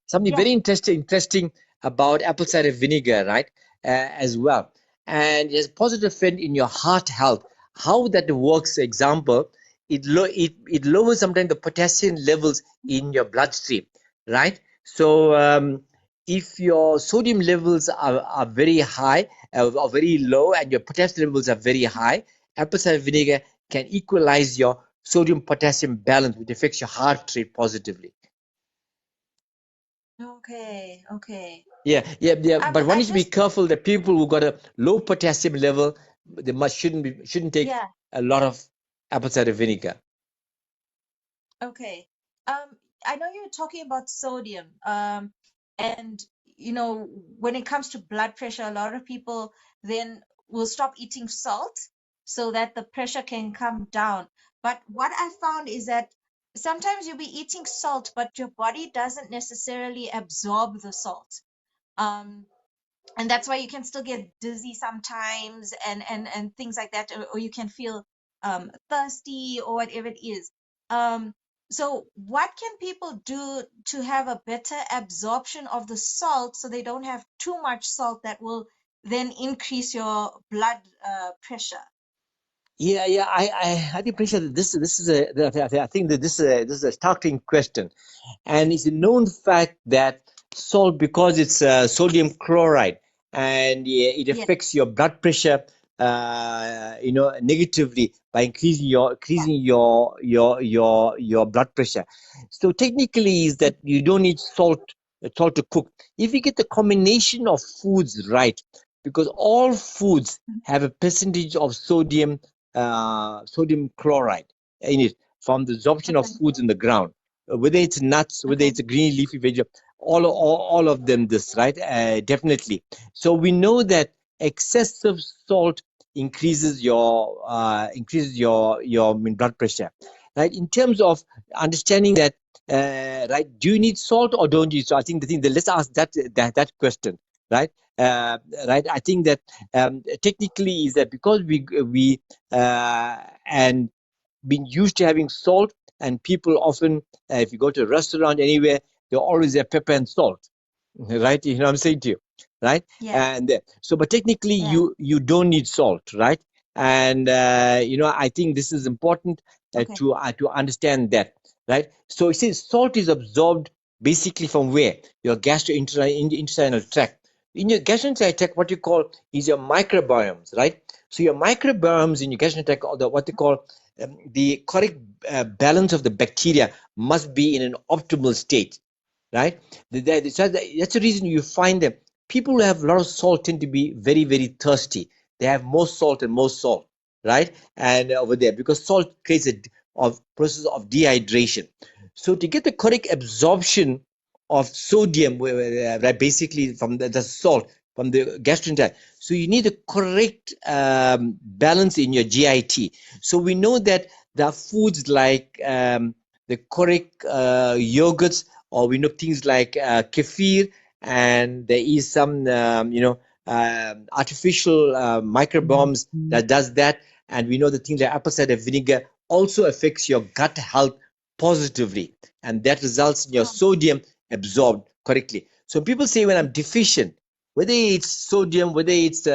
Something yeah. very interesting about apple cider vinegar, right? As well, and there's a positive effect in your heart health. How that works? Example, it lowers sometimes the potassium levels in your bloodstream, right? So if your sodium levels are very high or very low, and your potassium levels are very high, apple cider vinegar can equalize your sodium potassium balance, which affects your heart rate positively. Okay. Okay. Yeah. But one I needs to be just careful that people who got a low potassium level, they shouldn't take yeah. a lot of apple cider vinegar. Okay. I know you're talking about sodium. And when it comes to blood pressure, a lot of people then will stop eating salt so that the pressure can come down. But what I found is that sometimes you'll be eating salt, but your body doesn't necessarily absorb the salt. Um, and that's why you can still get dizzy sometimes and things like that, or you can feel thirsty or whatever it is. So what can people do to have a better absorption of the salt so they don't have too much salt that will then increase your blood pressure? Yeah. I think, Prisha, that this is I think that this is a startling question, and it's a known fact that salt, because it's sodium chloride, and yeah, it Yeah, affects your blood pressure, negatively by increasing your blood pressure. So technically, is that you don't need salt to cook if you get the combination of foods right, because all foods have a percentage of sodium chloride in it from the absorption of okay, foods in the ground, whether it's nuts, whether okay, it's a green leafy vegetable, all of them, this, right? Definitely. So we know that excessive salt increases your blood pressure, right? In terms of understanding that, right? Do you need salt or don't you? So I think the thing that, let's ask that question, right? Right. I think that technically is that because we and been used to having salt, and people often, if you go to a restaurant anywhere, they always have pepper and salt, right? You know what I'm saying to you, right? yeah, And so, but technically, yeah, you don't need salt, right? And I think this is important okay, to understand that, right? So it says salt is absorbed basically from where? Your gastrointestinal tract. In your gastrointestinal tract, what you call is your microbiomes, right? So your microbiomes in your gastrointestinal tract, or what they call the correct balance of the bacteria, must be in an optimal state. right? So that's the reason you find them. People who have a lot of salt tend to be very, very thirsty. They have more salt and more salt, right? And over there, because salt creates a of process of dehydration. So to get the correct absorption of sodium, right, basically from the salt from the gastrointestinal, so you need a correct balance in your GIT. So we know that there are foods like the correct yogurts, or we know things like kefir, and there is some artificial microbiomes that does that, and we know the things like apple cider vinegar also affects your gut health positively, and that results in your Oh, sodium absorbed correctly. So people say when I'm deficient, whether it's sodium, whether it's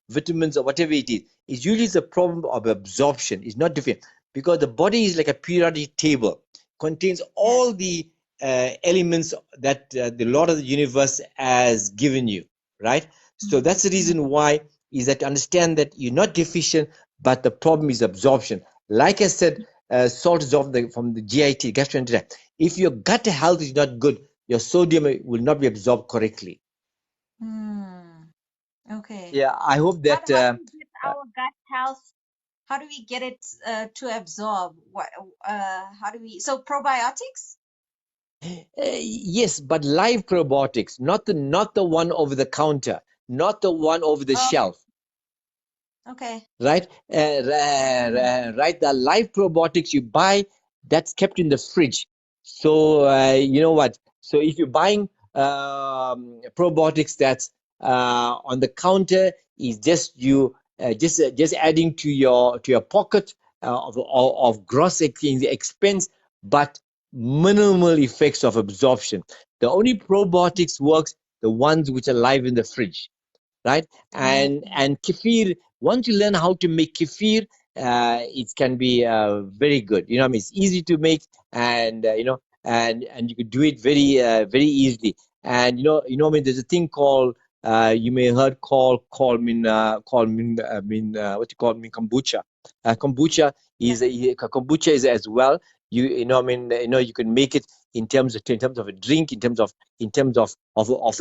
vitamins or whatever it is, it's usually the problem of absorption. It's not deficient because the body is like a periodic table, contains yeah. all the elements that the Lord of the universe has given you, right? So Mm, that's the mm, reason why is that to understand that you're not deficient, but the problem is absorption. Like I said, salt is from the GIT, gastrointestinal. If your gut health is not good, your sodium will not be absorbed correctly. mm. Okay. Yeah, I hope that How do we get our gut health? How do we get it to absorb? What? How do we? So probiotics? yes, but live probiotics, not the one over the counter, not the one over the Oh, shelf. okay. Right? Mm, Right. The live probiotics you buy, that's kept in the fridge. So you know what? So if you're buying probiotics that's on the counter, is just you just adding to your pocket of gross expense, but minimal effects of absorption. The only probiotics works the ones which are live in the fridge, right? okay. And kefir, once you learn how to make kefir, it can be very good. You know, I mean, it's easy to make, and and you could do it very easily. And I mean, there's a thing called you may have heard what you call mean kombucha. Yeah. Kombucha is as well. You know, I mean, you can make it in terms of a drink, in terms of a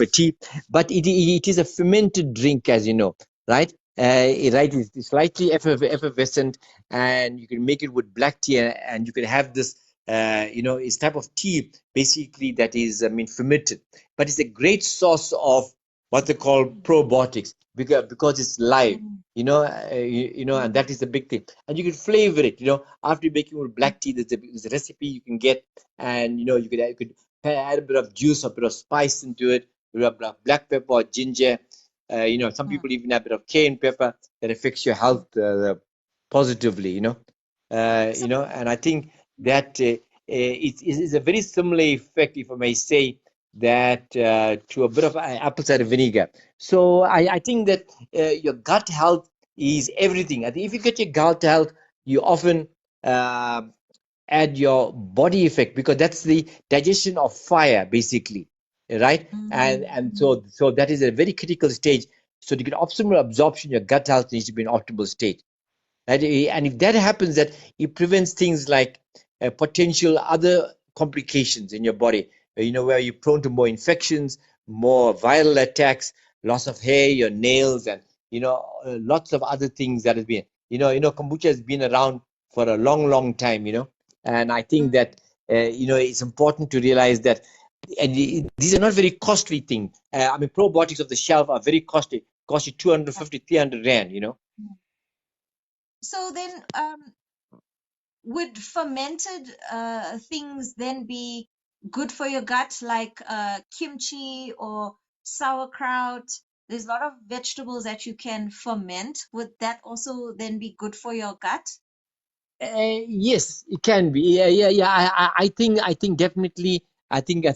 tea, but it is a fermented drink, as you know, right? Right, it's slightly effervescent, and you can make it with black tea, and you can have this, it's type of tea basically that is, I mean, fermented, but it's a great source of what they call probiotics because it's live. Mm, And mm, that is the big thing. And you can flavor it. After making with black tea, there's a recipe you can get, and you could add a bit of juice, a bit of spice into it, black pepper or ginger. Some mm. people even have a bit of cayenne pepper that affects your health positively. So, And I think that it's a very similar effect, if I may say, that to a bit of apple cider vinegar. So I think that your gut health is everything. I think if you get your gut health, you often uh, add your body effect, because that's the digestion of fire basically, right? And mm, so that is a very critical stage. So to get optimal absorption, your gut health needs to be in optimal state, right? And if that happens, that it prevents things like potential other complications in your body, where you're prone to more infections, more viral attacks, loss of hair, your nails, and lots of other things that has been, kombucha has been around for a long time, and I think mm. that it's important to realize that, and these are not very costly things. I mean, probiotics of the shelf are very costly, cost you 250, 300 rand, Mm. So then, would fermented things then be good for your gut, like kimchi or sauerkraut? There's a lot of vegetables that you can ferment. Would that also then be good for your gut? Yes, it can be. Yeah. I think definitely. I think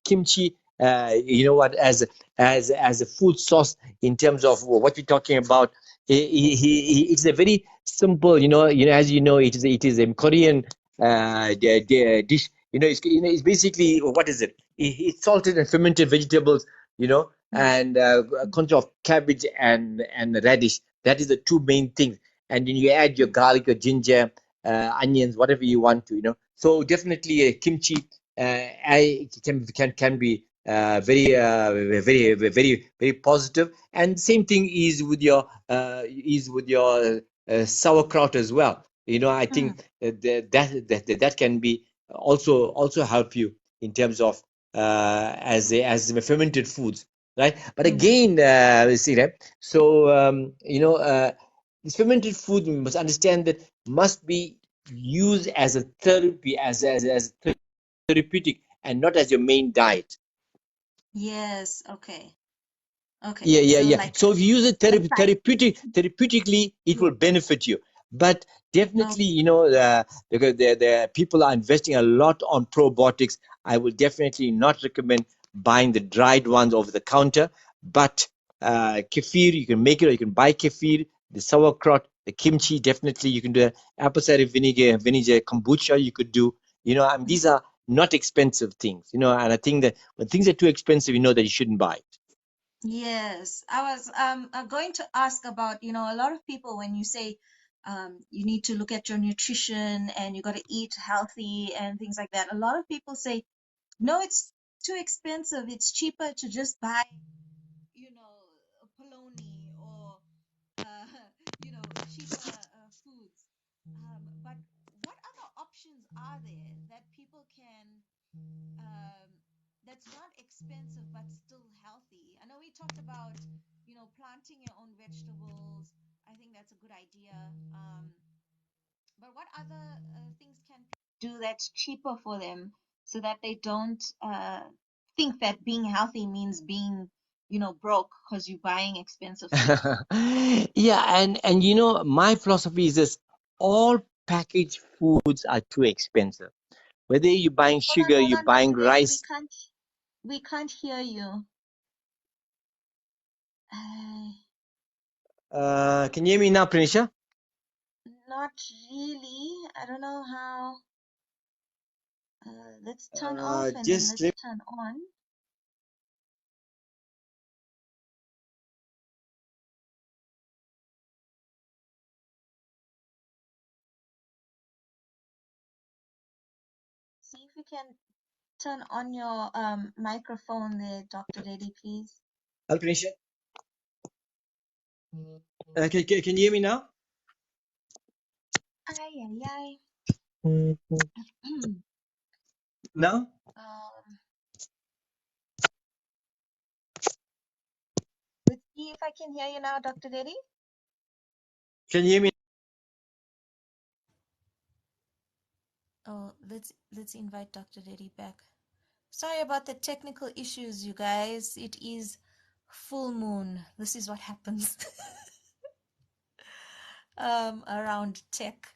kimchi. You know what? As a food source, in terms of what we're talking about, it's a very simple. As you know, it is a Korean dish. It's basically, what is it? It's salted and fermented vegetables. Mm, And a mm, conch of cabbage and radish. That is the two main things. And then you add your mm, garlic or ginger, onions, whatever you want to. So definitely kimchi. can be very positive. And same thing is with your sauerkraut as well. I Mm, think that can be also help you in terms of as fermented foods, right? But mm. again, you see that. So this fermented food, we must understand that must be used as a therapy, as therapeutic, and not as your main diet. Yes. Okay. Okay. Yeah, yeah, So yeah. So if you use it like side. therapeutically, it will Yeah. benefit you. But definitely, Okay. because the people are investing a lot on probiotics, I will definitely not recommend buying the dried ones over the counter. But kefir, you can make it, or you can buy kefir, the sauerkraut, the kimchi. Definitely, you can do apple cider vinegar, kombucha. You could do. These are not expensive things. And I think that when things are too expensive, that you shouldn't buy. Yes, I was going to ask about, a lot of people when you say you need to look at your nutrition and you got to eat healthy and things like that. A lot of people say, no, it's too expensive. It's cheaper to just buy, a polony or uh, cheaper foods. But what other options are there that people can um, that's not expensive but still healthy? I know we talked about, planting your own vegetables. I think that's a good idea. But what other things can people do that's cheaper for them so that they don't think that being healthy means being, broke because you're buying expensive stuff? Yeah, and my philosophy is this: all packaged foods are too expensive. Whether you're buying sugar, Hold you're on, Dr. buying Reddy, rice. we can't hear you. Uh, Can you hear me now, Prenisha? Not really. I don't know how. Let's turn off and then Just let's let turn on. See if you can turn on your microphone there, Dr. Reddy, please. Prenisha. Can you hear me now? Ay, ay, ay. Now? um, let's see if I can hear you now, Dr. Reddy. Can you hear me? Oh, let's invite Dr. Reddy back. Sorry about the technical issues, you guys. It is full moon. This is what happens around tech.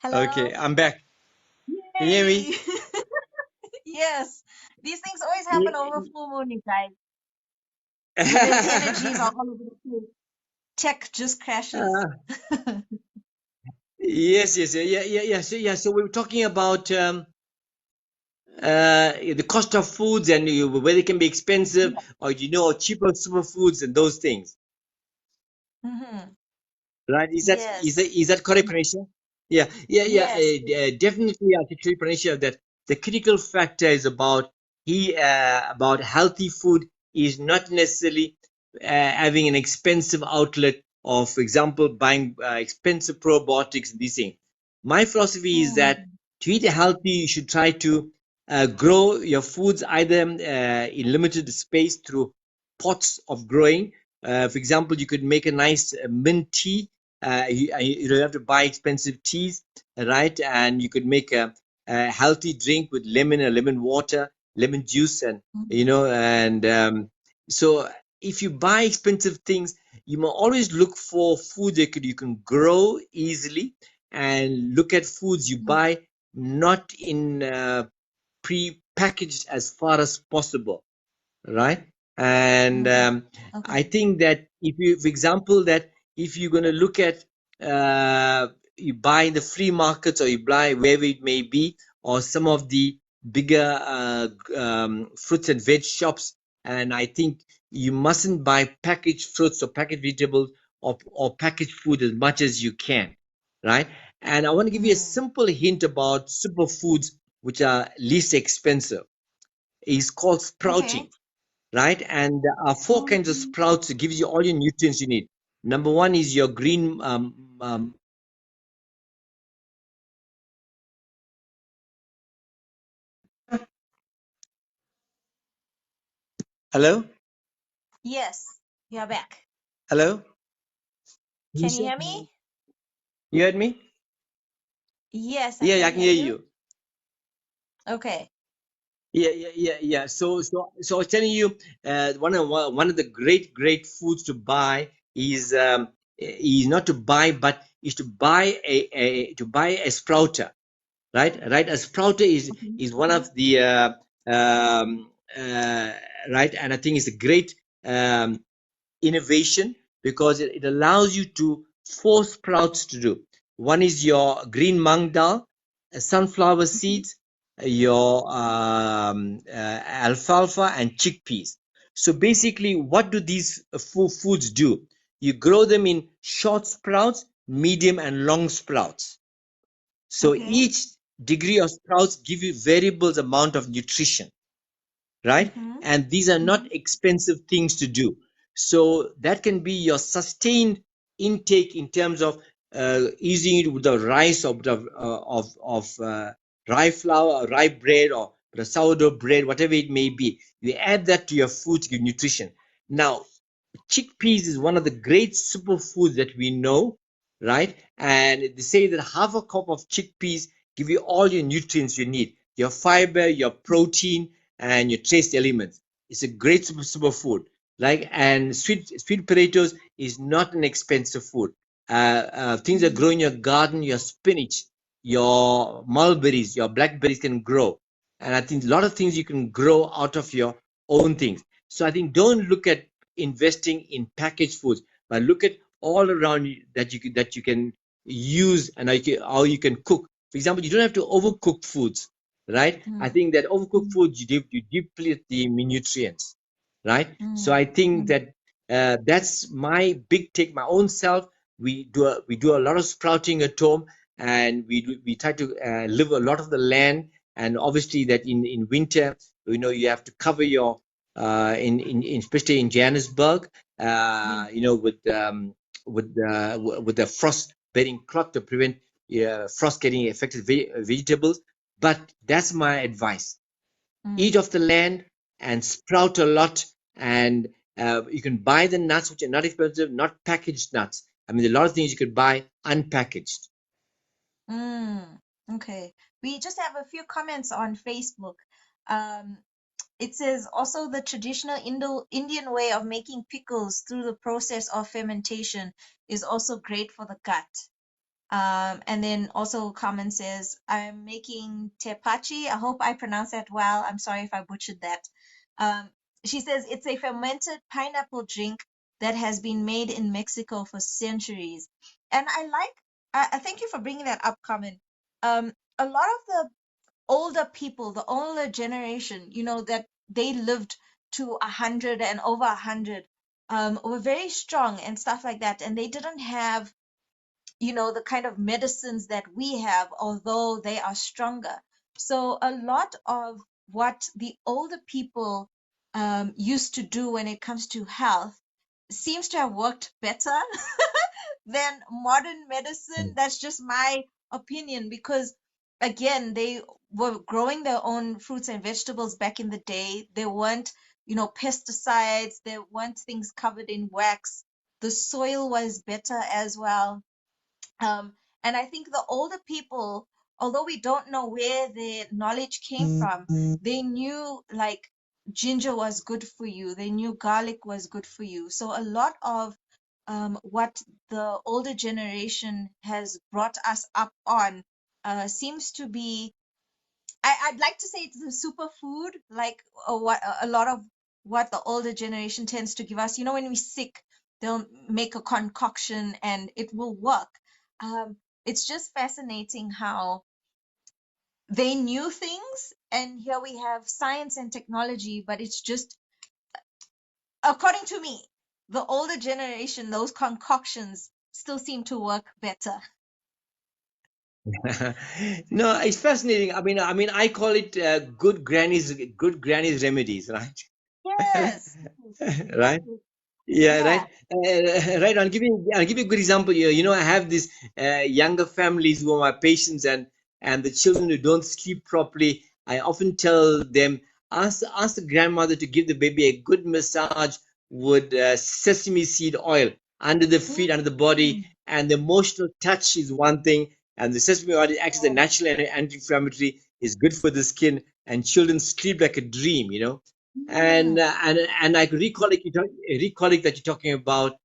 Hello? Okay, I'm back. Can you hear Yay! me? Yes. These things always happen over Ye- full moon, you guys. The energies are all over the place. Tech just crashes. Uh, yes, yes, yeah. So we were talking about the cost of foods and whether it can be expensive Yeah. or cheaper superfoods and those things. Mm-hmm. Right? Is that is that Yes. is that correct, Pranisha? Yeah, yeah, yeah. Yes. Definitely, I can tell you, Pranisha, that the critical factor is about healthy food is not necessarily having an expensive outlet, or, for example, buying expensive probiotics and these things. My philosophy is that Mm-hmm. to eat healthy, you should try to grow your foods either in limited space through pots of growing. For example, you could make a nice mint tea. You don't have to buy expensive teas, right? And you could make a healthy drink with lemon and lemon water, lemon juice, and so if you buy expensive things, you must always look for food you can grow easily, and look at foods you Mm-hmm. buy not in pre-packaged as far as possible, right? And Mm-hmm. Okay. I think that if you, for example, that if you're going to look at you buy in the free markets, or you buy wherever it may be, or some of the bigger fruits and veg shops, and I think you mustn't buy packaged fruits or packaged vegetables, or packaged food as much as you can, right? And I want to give you a Mm. simple hint about superfoods which are least expensive. It's called Okay. sprouting, right? And there are four kinds of Mm. sprouts that gives you all your nutrients you need. Number one is your green. Hello, Yes, you're back. hello, Can you Prenisha? hear me? You heard me? Yes, I Yeah, yeah, can I can hear hear you. you. Okay. Yeah. So I was telling you, one of the great foods to buy is not to buy, but is to buy a sprouter, right? Right, a sprouter Okay. is one of the um, uh, right, and I think it's a great innovation because it allows you to four sprouts to do. One is your green mung dal, sunflower Mhm. seeds, your alfalfa, and chickpeas. So basically, what do these foods do? You grow them in short sprouts, medium, and long sprouts. So Okay. each degree of sprouts give you variables amount of nutrition, right? Mm-hmm. And these are not expensive things to do. So that can be your sustained intake in terms of using it with the rice or of rye flour or rye bread or the sourdough bread, whatever it may be. You add that to your food to give nutrition. Now, chickpeas is one of the great superfoods that we know, right? And they say that half a cup of chickpeas give you all your nutrients you need, your fiber, your protein, and your trace elements. It's a great superfood. Like, and sweet potatoes is not an expensive food. Things that grow in your garden, your spinach, your mulberries, your blackberries can grow. And I think a lot of things you can grow out of your own things. So I think don't look at investing in packaged foods, but look at all around you that you can use and how you can cook. For example, you don't have to overcook foods, right? I Mm. think that overcooked foods you deplete the nutrients, right? So Mm. I think Mm. that that's my big take. My own self, we do a lot of sprouting at home, and we try to live a lot of the land, and obviously that in winter, you have to cover your in especially in Johannesburg, Yeah. with the frost bedding cloth to prevent frost getting affected vegetables. But that's my advice: eat Mm. off the land and sprout a lot, and you can buy the nuts which are not expensive, not packaged nuts. I mean, there are a lot of things you could buy unpackaged. Mm. Okay. We just have a few comments on Facebook. Um, it says also the traditional Indian way of making pickles through the process of fermentation is also great for the gut. And then also comment says, I'm making tepache. I hope I pronounced that well. I'm sorry if I butchered that. Um, she says it's a fermented pineapple drink that has been made in Mexico for centuries. And I thank you for bringing that up, Carmen. A lot of the older people, the older generation, that they lived to 100 and over 100, were very strong and stuff like that. And they didn't have the kind of medicines that we have, although they are stronger. So a lot of what the older people used to do when it comes to health seems to have worked better than modern medicine. That's just my opinion because, again, they were growing their own fruits and vegetables back in the day. There weren't, pesticides, there weren't things covered in wax. The soil was better as well. And I think the older people, although we don't know where their knowledge came from, they knew like ginger was good for you, they knew garlic was good for you. So a lot of what the older generation has brought us up on seems to be I'd like to say it's the superfood, like what a lot of what the older generation tends to give us. When we're sick, they'll make a concoction and it will work. It's just fascinating how they knew things, and here we have science and technology, but it's just, according to me, the older generation, those concoctions still seem to work better. No, it's fascinating. I mean, I call it good granny's remedies, right? Yes. Right? Exactly. Yeah, Yeah. right. Right. I'll give you a good example here. I have these younger families who are my patients, and the children who don't sleep properly. I often tell them, ask the grandmother to give the baby a good massage with sesame seed oil under the feet, under the body, Mm. and the emotional touch is one thing. And the sesame oil acts as a Yeah. natural anti-inflammatory, is good for the skin, and children sleep like a dream. and Mm. uh, and and I could recall it that you're talking about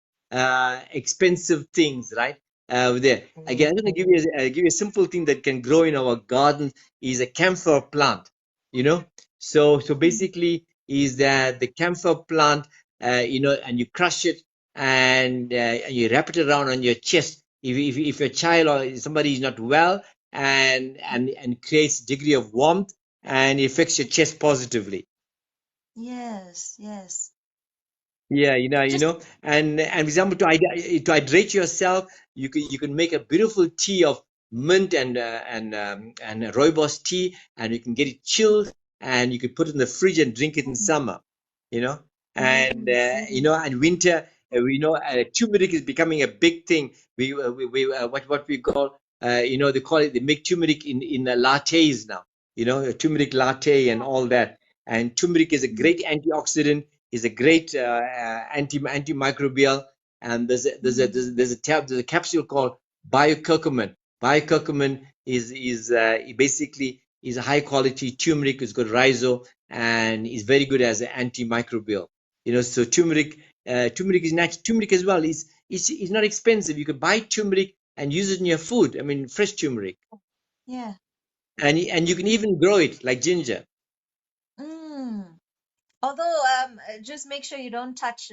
expensive things, right? There again, I'm going to give you a simple thing that can grow in our garden is a camphor plant. You know, so Mm. basically is that the camphor plant, and you crush it and you wrap it around on your chest. If your child or somebody is not well, and creates degree of warmth and it affects your chest positively. Yes. Yes. Yeah, Just. and for example, to hydrate yourself, you can make a beautiful tea of mint and rooibos tea, and you can get it chilled, and you can put it in the fridge and drink it in Mm. summer, you know, and Yes. Yes. and winter, turmeric is becoming a big thing. What we call, they call it, they make turmeric in lattes now, a turmeric latte and all that, and turmeric is a Mm. great antioxidant, is a great antimicrobial, and Mm. there's a capsule called biocurcumin. Biocurcumin is basically is a high quality turmeric. It's got rhizo and is very good as an antimicrobial. So turmeric is natural. Turmeric as well is not expensive. You can buy turmeric and use it in your food. I mean, fresh turmeric, Yeah. and you can even grow it like ginger. Mm. Although, just make sure you don't touch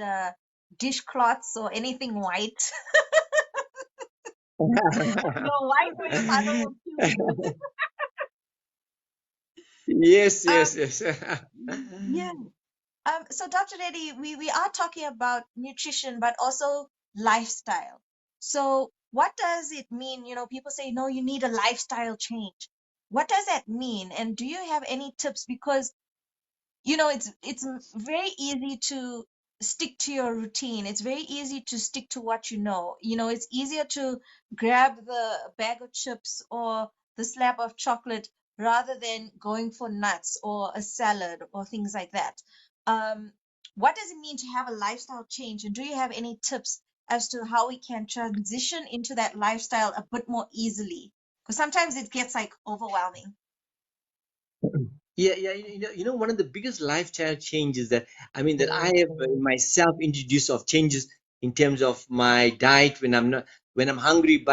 dishcloths or anything white. No, white with father will kill you. Yes, yes, Um, yes. yeah. So Dr. Reddy, we are talking about nutrition, but also lifestyle. So what does it mean? People say, no, you need a lifestyle change. What does that mean? And do you have any tips? Because it's very easy to stick to your routine. It's very easy to stick to what it's easier to grab the bag of chips or the slab of chocolate rather than going for nuts or a salad or things like that. um what does it mean to have a lifestyle change, and do you have any tips as to how we can transition into that lifestyle a bit more easily, because sometimes it gets like overwhelming. Yeah, yeah. One of the biggest lifestyle changes that I have myself introduced of changes in terms of my diet when I'm hungry,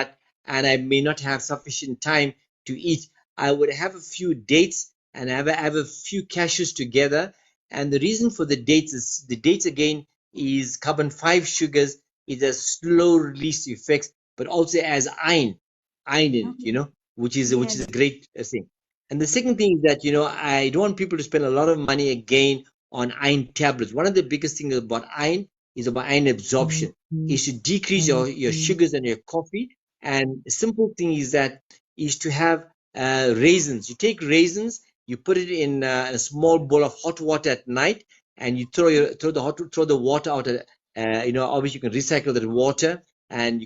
and I may not have sufficient time to eat. I would have a few dates and have a few cashews together. And the reason for the dates again is carbon five sugars. It has slow release effects, but also has iron in it, Mhm. which is Yes. a great thing. And the second thing is that, I don't want people to spend a lot of money again on iron tablets. One of the biggest things about iron is about iron absorption. Is to decrease your sugars and your coffee. And the simple thing is to have raisins. You take raisins, you put it in a small bowl of hot water at night, and you throw the water out. Obviously you can recycle that water, and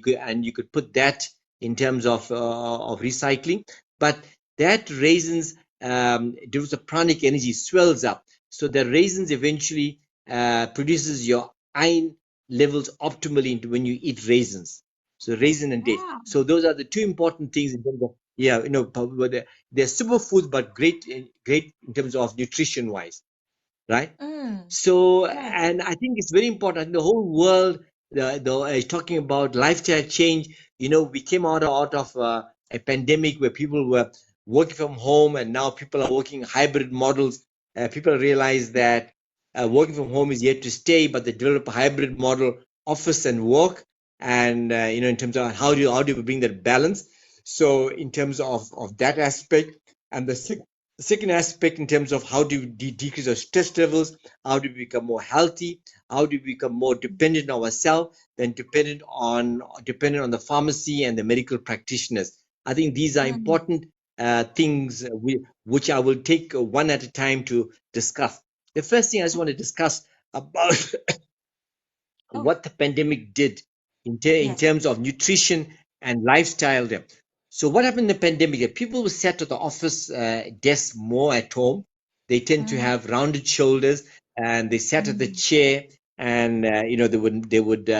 you could put that in terms of recycling. But that raisins develops a pranic energy, swells up. So the raisins eventually produces your iron levels optimally into when you eat raisins. So raisin and dates. Wow. So those are the two important things in terms of, yeah, but they're superfoods, but great in terms of nutrition wise, right? Mm. So, Yes. and I think it's very important. The whole world, is talking about lifestyle change. We came out of a pandemic where people were working from home, and now people are working hybrid models. People realize that working from home is yet to stay, but they develop a hybrid model, office and work, and in terms of how do we bring that balance. So, in terms of that aspect, and the second aspect in terms of how do we decrease our stress levels, how do we become more healthy, how do we become more dependent on ourselves than dependent on the pharmacy and the medical practitioners. I think these are Mm. important things which I will take one at a time to discuss. The first thing I just want to discuss about Oh, what the pandemic did in yes. terms of nutrition and lifestyle there. So what happened in the pandemic? People were sat at the office desk more at home. They tend to Mm. have rounded shoulders, and they sat at the Mm. chair, and they would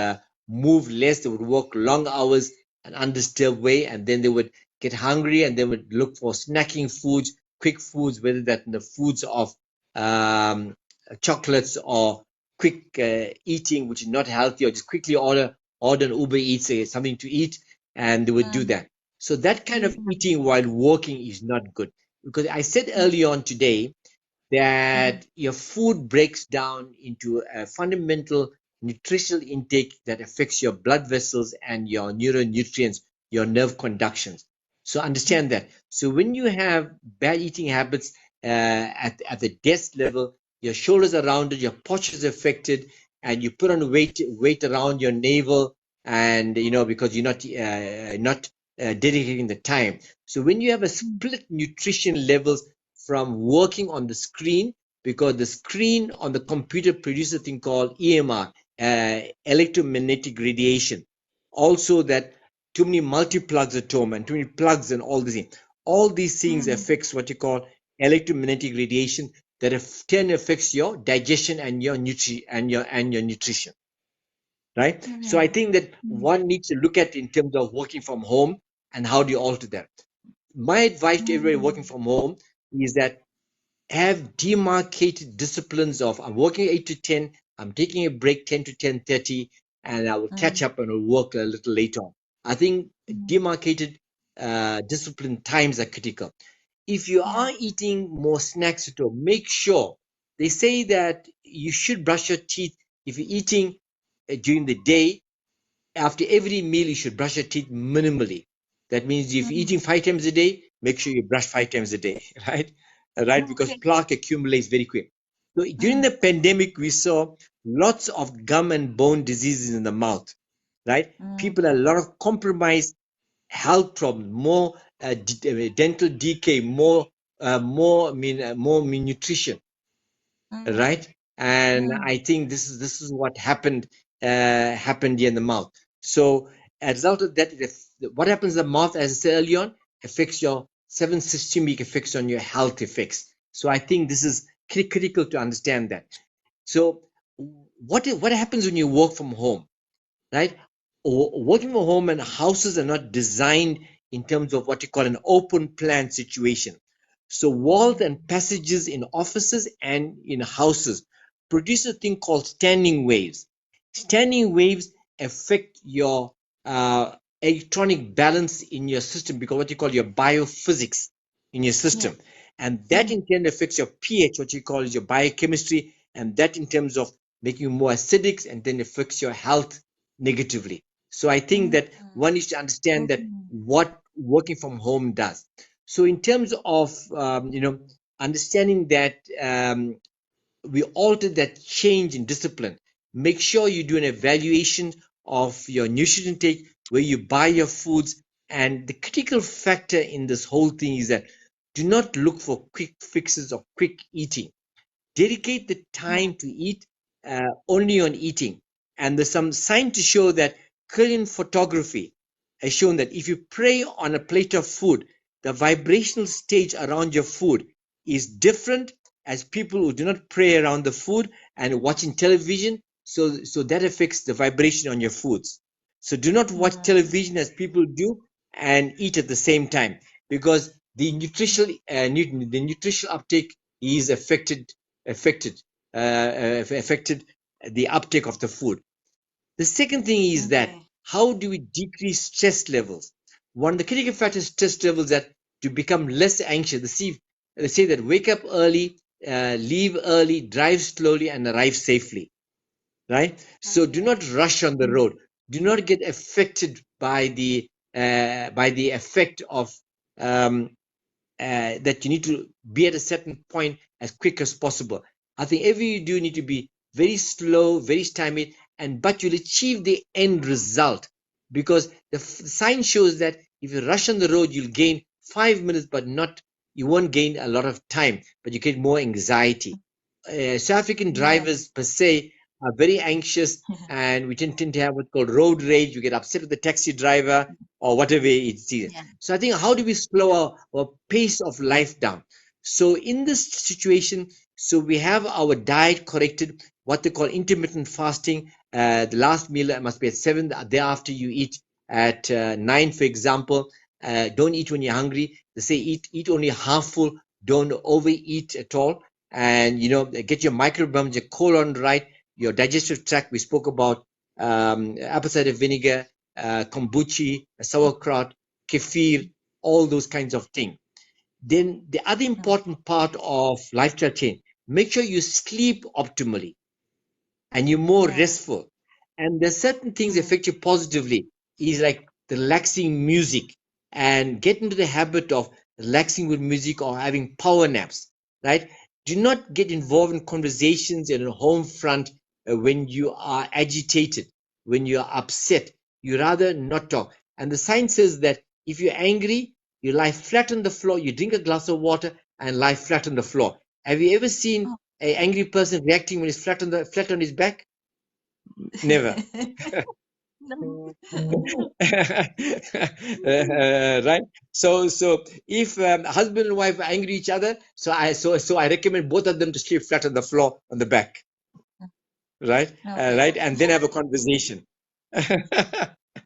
move less. They would work long hours, an undisturbed way, and then they would get hungry, and they would look for snacking foods, quick foods, whether that in the foods of um, chocolates or quick eating, which is not healthy, or just quickly order an Uber Eats something to eat, and they would do Mm. that. So that kind of Mm. eating while working is not good, because I said Mm. early on today Mm. that your food breaks down into a fundamental nutritional intake that affects your blood vessels and your neuronutrients, your nerve conductions. So understand that. So when you have bad eating habits at the desk level, your shoulders are rounded, your posture is affected, and you put on weight around your navel, and because you're not dedicating the time. So when you have a Mm. split nutrition levels from working on the screen, because the screen on the computer produces a thing called EMR, electromagnetic radiation. Also, that too many multi-plugs at home and too many plugs and all these things. All these things Mm. affects what you call electromagnetic radiation that then affects your digestion and your nutrition, right? So I Mm. think that Mm. one needs to look at in terms of working from home and how do you alter that. My advice to everybody working Mm. from home is that have demarcated disciplines of I'm working 8 to 10, I'm taking a break 10 to 10:30, and I will catch Mm. up and will work a little later on. I think Mm. demarcated discipline times are critical. If you Yeah. are eating more snacks at home, make sure they say that you should brush your teeth if you're eating during the day. After every meal, you should brush your teeth minimally. That means if you're Mm. eating 5 times a day, make sure you brush 5 times a day, right? Right, because Okay. plaque accumulates very quick. So during Mm. the pandemic, we saw lots of gum and bone diseases in the mouth, right? Mm. People had a lot of compromised health problems, more dental decay, more malnutrition, Mm. right? And Mm. I think this is what happened here in the mouth. So as a result of that, what happens in the mouth, as I said earlier on, affects your seven systemic effects on your health effects. So I think this is critical to understand that. So what happens when you work from home? Right? Working from home and houses are not designed in terms of what you call an open plan situation. So walls Mm. and passages in offices and in houses produce a thing called standing waves. Standing waves affect your electronic balance in your system, because what you call your biophysics in your Yes. system. And that Mm. in turn affects your pH, what you call is your biochemistry, and that in terms of making you more acidic, and then affects your health negatively. So I think Mm. that one needs to understand that Mm. what working from home does. So in terms of understanding that we alter that change in discipline, make sure you do an evaluation of your nutrition intake, where you buy your foods. And the critical factor in this whole thing is that do not look for quick fixes or quick eating. Dedicate the Yeah. time to eat only on eating. And there's some sign to show that Korean photography has shown that if you pray on a plate of food, the vibrational stage around your food is different as people who do not pray around the food and watching television. So that affects the vibration on your foods. So do not watch Mm. television as people do and eat at the same time, because the nutritional uptake is affected the uptake of the food. The second thing is that Okay. how do we decrease stress levels? One of the critical factors stress levels that to become less anxious. They say that wake up early, leave early, drive slowly, and arrive safely. Right. So do Okay. not rush on the Mm. road. Do not get affected by the effect of um, that you need to be at a certain point as quick as possible. I think every you do need to be very slow, very stymied, but you'll achieve the end result, because the science shows that If you rush on the road, you'll gain 5 minutes, but not, you won't gain a lot of time, but you get more anxiety. South African Yes. drivers per se are very anxious, and we tend to have what's called road rage. You get upset with the taxi driver or whatever it is. Yeah. So I think, how do we slow our pace of life down? So in this situation, so we have our diet corrected, what they call intermittent fasting. The last meal must be at 7. The day after you eat at 9, for example. Don't eat when you're hungry. They say eat only half full. Don't overeat at all. And get your microbiomes, your colon right, your digestive tract. We spoke about apple cider vinegar, kombucha, sauerkraut, kefir, all those kinds of things. Then the other Mm. important part of lifestyle change: make sure you sleep optimally and you're more Yeah. restful. And there's certain things Mm. affect you positively. Is like the relaxing music, and get into the habit of relaxing with music or having power naps. Right? Do not get involved in conversations in a home front when you are agitated, when you are upset. You rather not talk. And the science says that if you're angry, you lie flat on the floor. You drink a glass of water and lie flat on the floor. Have you ever seen Oh. an angry person reacting when he's flat on his back? Never. No. Right. So if husband and wife are angry at each other, so I recommend both of them to sleep flat on the floor on the back. Right. Okay. Right, and then have a conversation.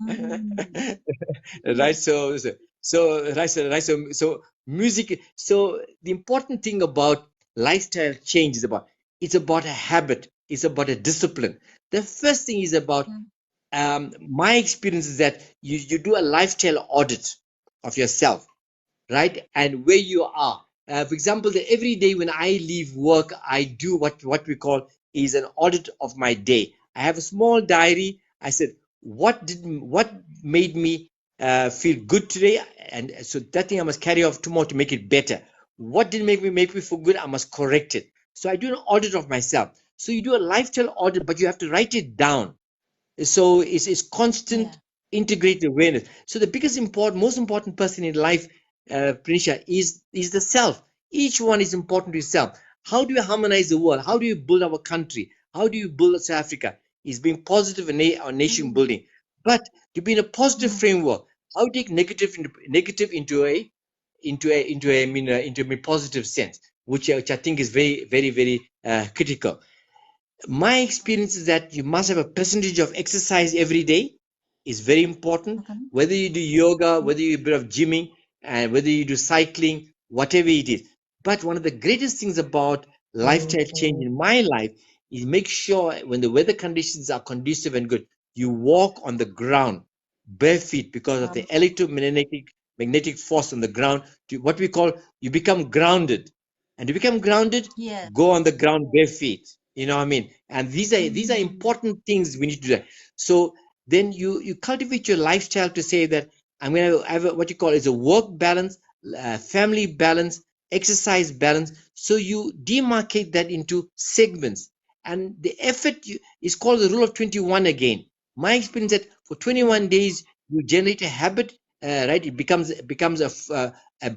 Mm. Right. So music. So the important thing about lifestyle change is about, it's about a habit, it's about a discipline. The first thing is about, Mm. my experience is that you do a lifestyle audit of yourself, right? And where you are. For example, every day when I leave work, I do what we call is an audit of my day. I have a small diary. I said, what made me feel good today, and so that thing I must carry off tomorrow to make it better. What did make me feel good? I must correct it. So I do an audit of myself. So you do a lifestyle audit, but you have to write it down. So it's constant Yeah. integrated awareness. So the most important person in life, Prenisha, is the self. Each one is important to yourself. How do you harmonize the world? How do you build our country? How do you build South Africa? Is being positive in our nation Mm. building. But to be in a positive Mm. framework, how do you take negative into a positive sense, which I think is very, very, very critical. My experience is that you must have a percentage of exercise every day. Is very important. Okay. Whether you do yoga, Mm. whether you do a bit of gymming, and whether you do cycling, whatever it is. But one of the greatest things about lifestyle change in my life is make sure when the weather conditions are conducive and good, you walk on the ground bare feet because of the electromagnetic force on the ground. To what we call, you become grounded, and to become grounded, Yeah. go on the ground bare feet. You know what I mean? And these are Mm. important things we need to do. So then you cultivate your lifestyle to say that I'm going to have what you call is a work balance, family balance, exercise balance. So you demarcate that into segments, and the effort is called the rule of 21 again. My experience that for Mm. 21 days you generate a habit, right? It becomes a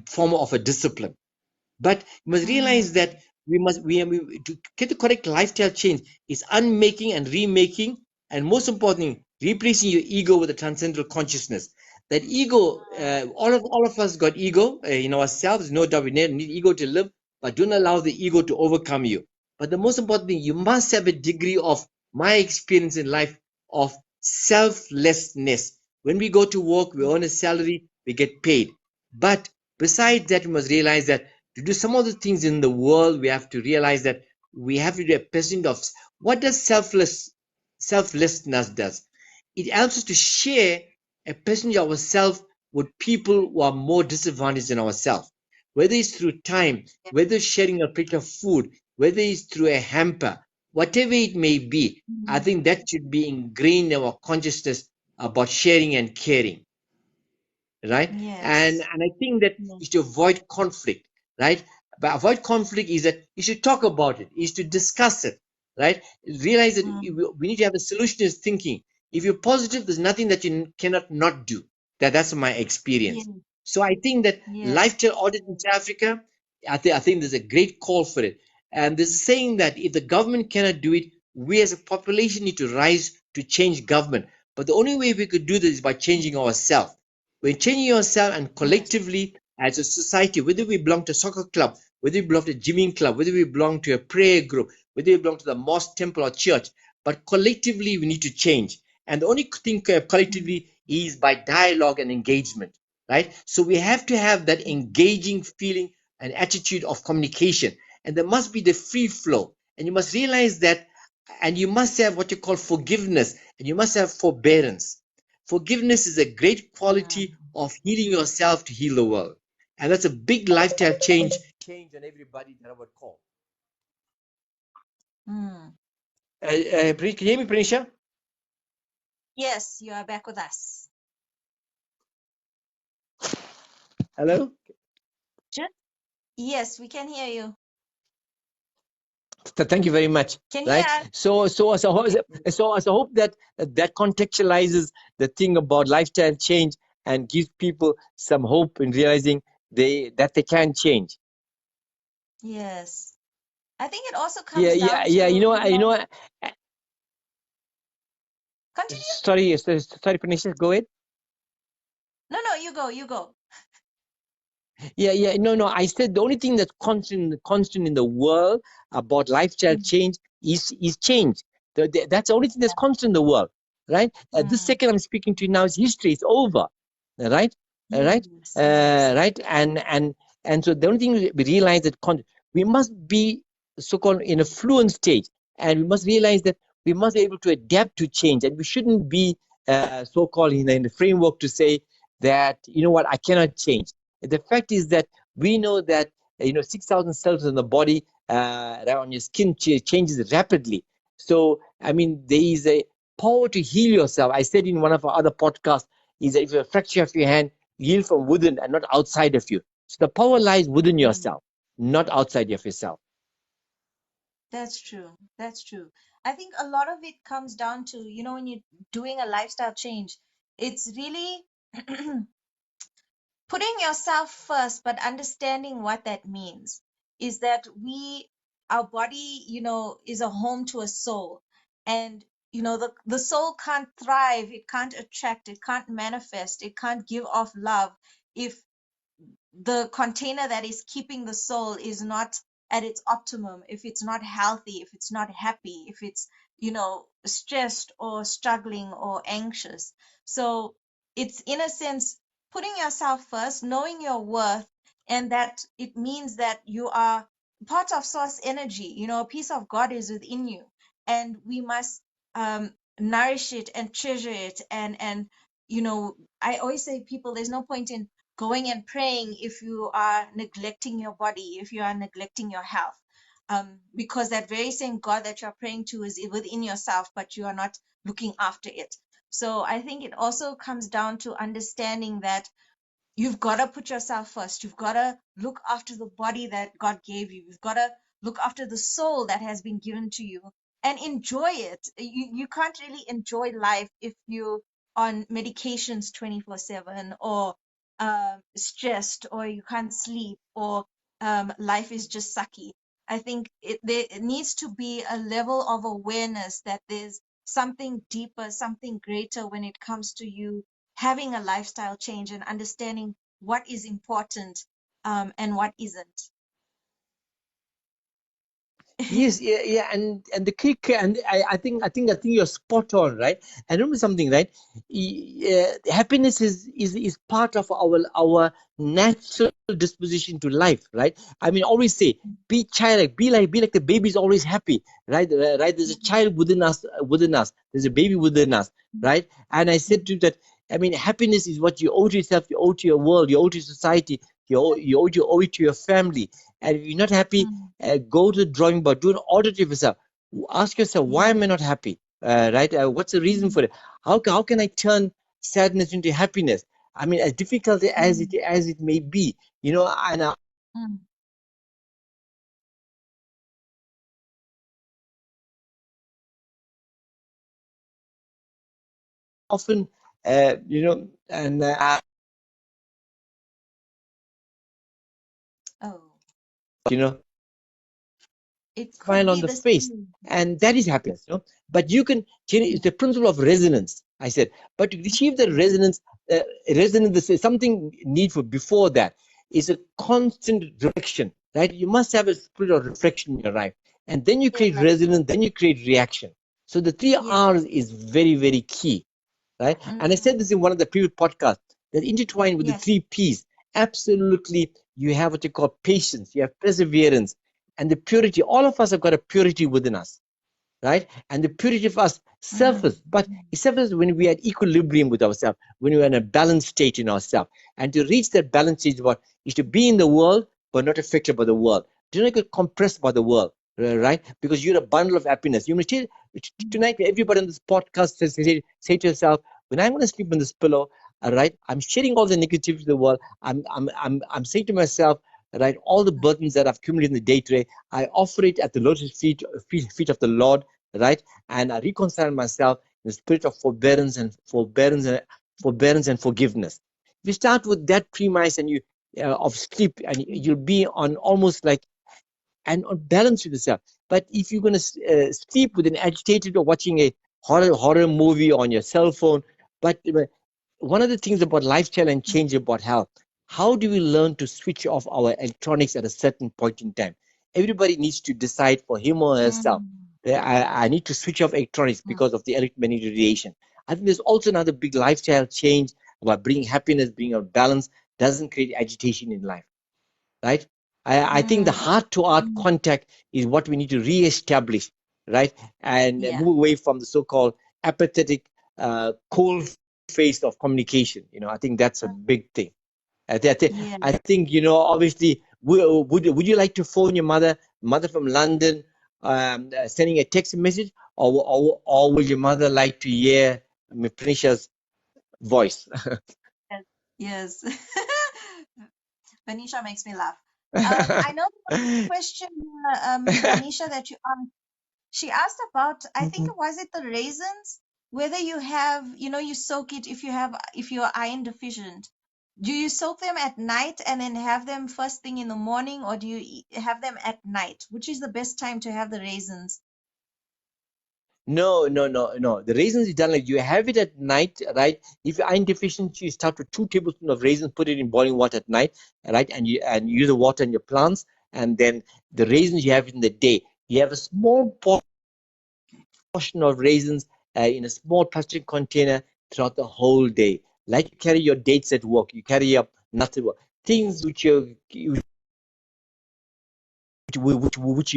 form of a discipline. But you must realize Mm. that to get the correct lifestyle change is unmaking and remaking, and most importantly, replacing your ego with a transcendental consciousness. That ego, all of us got ego in ourselves. No doubt we need ego to live, but don't allow the ego to overcome you. But the most important thing, you must have a degree of, my experience in life, of selflessness. When we go to work, we earn a salary, we get paid. But besides that, we must realize that to do some of the things in the world, we have to realize that we have to do a percent of what does selflessness does. It helps us to share a percentage of ourselves with people who are more disadvantaged than ourselves. Whether it's through time, whether it's sharing a plate of food, whether it's through a hamper, whatever it may be, I Mm. think that should be ingrained in our consciousness about sharing and caring, right? and Yes. and I think that Yeah. is to avoid conflict, right? But avoid conflict is that you should talk about it, is to discuss it, right? Realize that Mm. we need to have a solutionist thinking. If you're positive, there's nothing that you cannot not do. That's my Yes. experience. So I think that Yes. lifestyle audit in South Africa, I think there's a great call for it. And there's a saying that if the government cannot do it, we as a population need to rise to change government. But the only way we could do this is by changing ourselves. When changing ourselves and Yes. collectively as a society, whether we belong to a soccer club, whether we belong to a gymming club, whether we belong to a prayer group, whether we belong to the mosque, temple, or church, but collectively we need to change. And the only thing Mm. collectively is by dialogue and engagement, right? So we have to have that engaging feeling and attitude of communication. And there must be the free flow. And you must realize that, and you must have what you call forgiveness, and you must have forbearance. Forgiveness is a great quality Mm. of healing yourself to heal the world. And that's a big lifestyle change on everybody that I would call. Mm. Can you hear me, Prenisha? Yes, you are back with us. Hello? Just, yes, we can hear you. Thank you very much. Can hear Right. us. So I hope that that contextualizes the thing about lifestyle change and gives people some hope in realizing they can change. Yes. I think it also Yeah, comes yeah, down yeah. to, continue. Sorry, Panisha, go ahead. No, no, you go, you go. Yeah, yeah, no. I said the only thing that's constant in the world about lifestyle Mm. change is change. That's the only thing that's Yeah. constant in the world, right? This Mm. second I'm speaking to you now is history. It's over, right? Right, Yes, yes. right. And so the only thing we realize that we must be so-called in a fluent stage, and we must realize that we must be able to adapt to change, and we shouldn't be so-called in the framework to say that what, I cannot change. The fact is that we know that 6,000 cells in the body on your skin changes rapidly. So I mean, there is a power to heal yourself. I said in one of our other podcasts is that if you have a fracture of your hand, heal from within and not outside of you. So the power lies within Mm. yourself, not outside of yourself. That's true. That's true. I think a lot of it comes down to, when you're doing a lifestyle change, it's really putting yourself first, but understanding what that means is that our body, is a home to a soul. And, the soul can't thrive, it can't attract, it can't manifest, it can't give off love if the container that is keeping the soul is not at its optimum, if it's not healthy, if it's not happy, if it's stressed or struggling or anxious. So it's, in a sense, putting yourself first, knowing your worth, and that it means that you are part of source energy. A piece of God is within you, and we must nourish it and treasure it. And I always say, people, there's no point in going and praying if you are neglecting your body, if you are neglecting your health. Because that very same God that you're praying to is within yourself, but you are not looking after it. So I think it also comes down to understanding that you've got to put yourself first. You've got to look after the body that God gave you. You've got to look after the soul that has been given to you and enjoy it. You can't really enjoy life if you on medications 24/7, or stressed, or you can't sleep, or life is just sucky. I think there needs to be a level of awareness that there's something deeper, something greater when it comes to you having a lifestyle change and understanding what is important, and what isn't. Yes, yeah, yeah, and the kick, and I think you're spot on, right? And remember something, right? Happiness is part of our natural disposition to life, right? I mean, always say, be childlike, be like the baby's always happy, right? Right? There's a child within us. There's a baby within us, right? And I said to you that, I mean, happiness is what you owe to yourself, you owe to your world, you owe to society, you owe it to your family. And if you're not happy, go to the drawing board, do an audit of yourself. Ask yourself, why Yeah. am I not happy? Right? What's the reason for it? How can I turn sadness into happiness? I mean, as difficult as it may be, and often and Oh, you know, it could smile on be the the face, same. and that is happiness. But you can change. It's the principle of resonance, I said. But to achieve the uh, resonance is something needful. Before that is a constant reflection, right? You must have a spirit of reflection in your life, and then you Yeah, create resonance, then you create reaction. So the three yeah. R's is very, very key, right? And I said this in Mm, one of the previous podcasts, that intertwined with the yes, three P's, absolutely, you have what you call patience, you have perseverance, and the purity. All of us have got a purity within us, right? And the purity of us mm, surface, but it surfaces when we are at equilibrium with ourselves, when we are in a balanced state in ourselves. And to reach that balanced state, what is to be in the world, but not affected by the world. Do not get compressed by the world, right? Because you're a bundle of happiness. You must tonight, everybody on this podcast say to yourself, when I'm going to sleep on this pillow, all right, I'm shedding all the negativity of the world. I'm saying to myself, right, all the burdens that I've accumulated in the day today, I offer it at the lotus feet of the Lord, right? And I reconcile myself in the spirit of forbearance and forgiveness. If you start with that premise and you of sleep, and you'll be on almost like and on balance with yourself. But if you're going to sleep with an agitated or watching a horror movie on your cell phone, but one of the things about lifestyle and change about health, how do we learn to switch off our electronics at a certain point in time? Everybody needs to decide for him or herself. mm, I need to switch off electronics mm, because of the electromagnetic radiation. I think there's also another big lifestyle change about bringing happiness, bringing a balance, doesn't create agitation in life, right? I think the mm, heart to heart mm. contact is what we need to re-establish, right? And Yeah, move away from the so-called apathetic, cold face of communication. I think that's a mm, big thing. yeah. I think, obviously, would you like to phone your mother from London, sending a text message, or would your mother like to hear Prenisha's voice? Yes. Yes. Venetia makes me laugh. I know there was a question, Venetia, that you asked. She asked about, I think it was it the raisins, whether you have, you soak it if you're iron deficient. Do you soak them at night and then have them first thing in the morning, or do you have them at night? Which is the best time to have the raisins? No, no, no, no. The raisins is done like you have it at night, right? If you're iron deficient, you start with 2 tablespoons of raisins, put it in boiling water at night, right? And use the water in your plants, and then the raisins you have in the day. You have a small portion of raisins in a small plastic container throughout the whole day. Like you carry your dates at work, you carry your nuts at work, things which you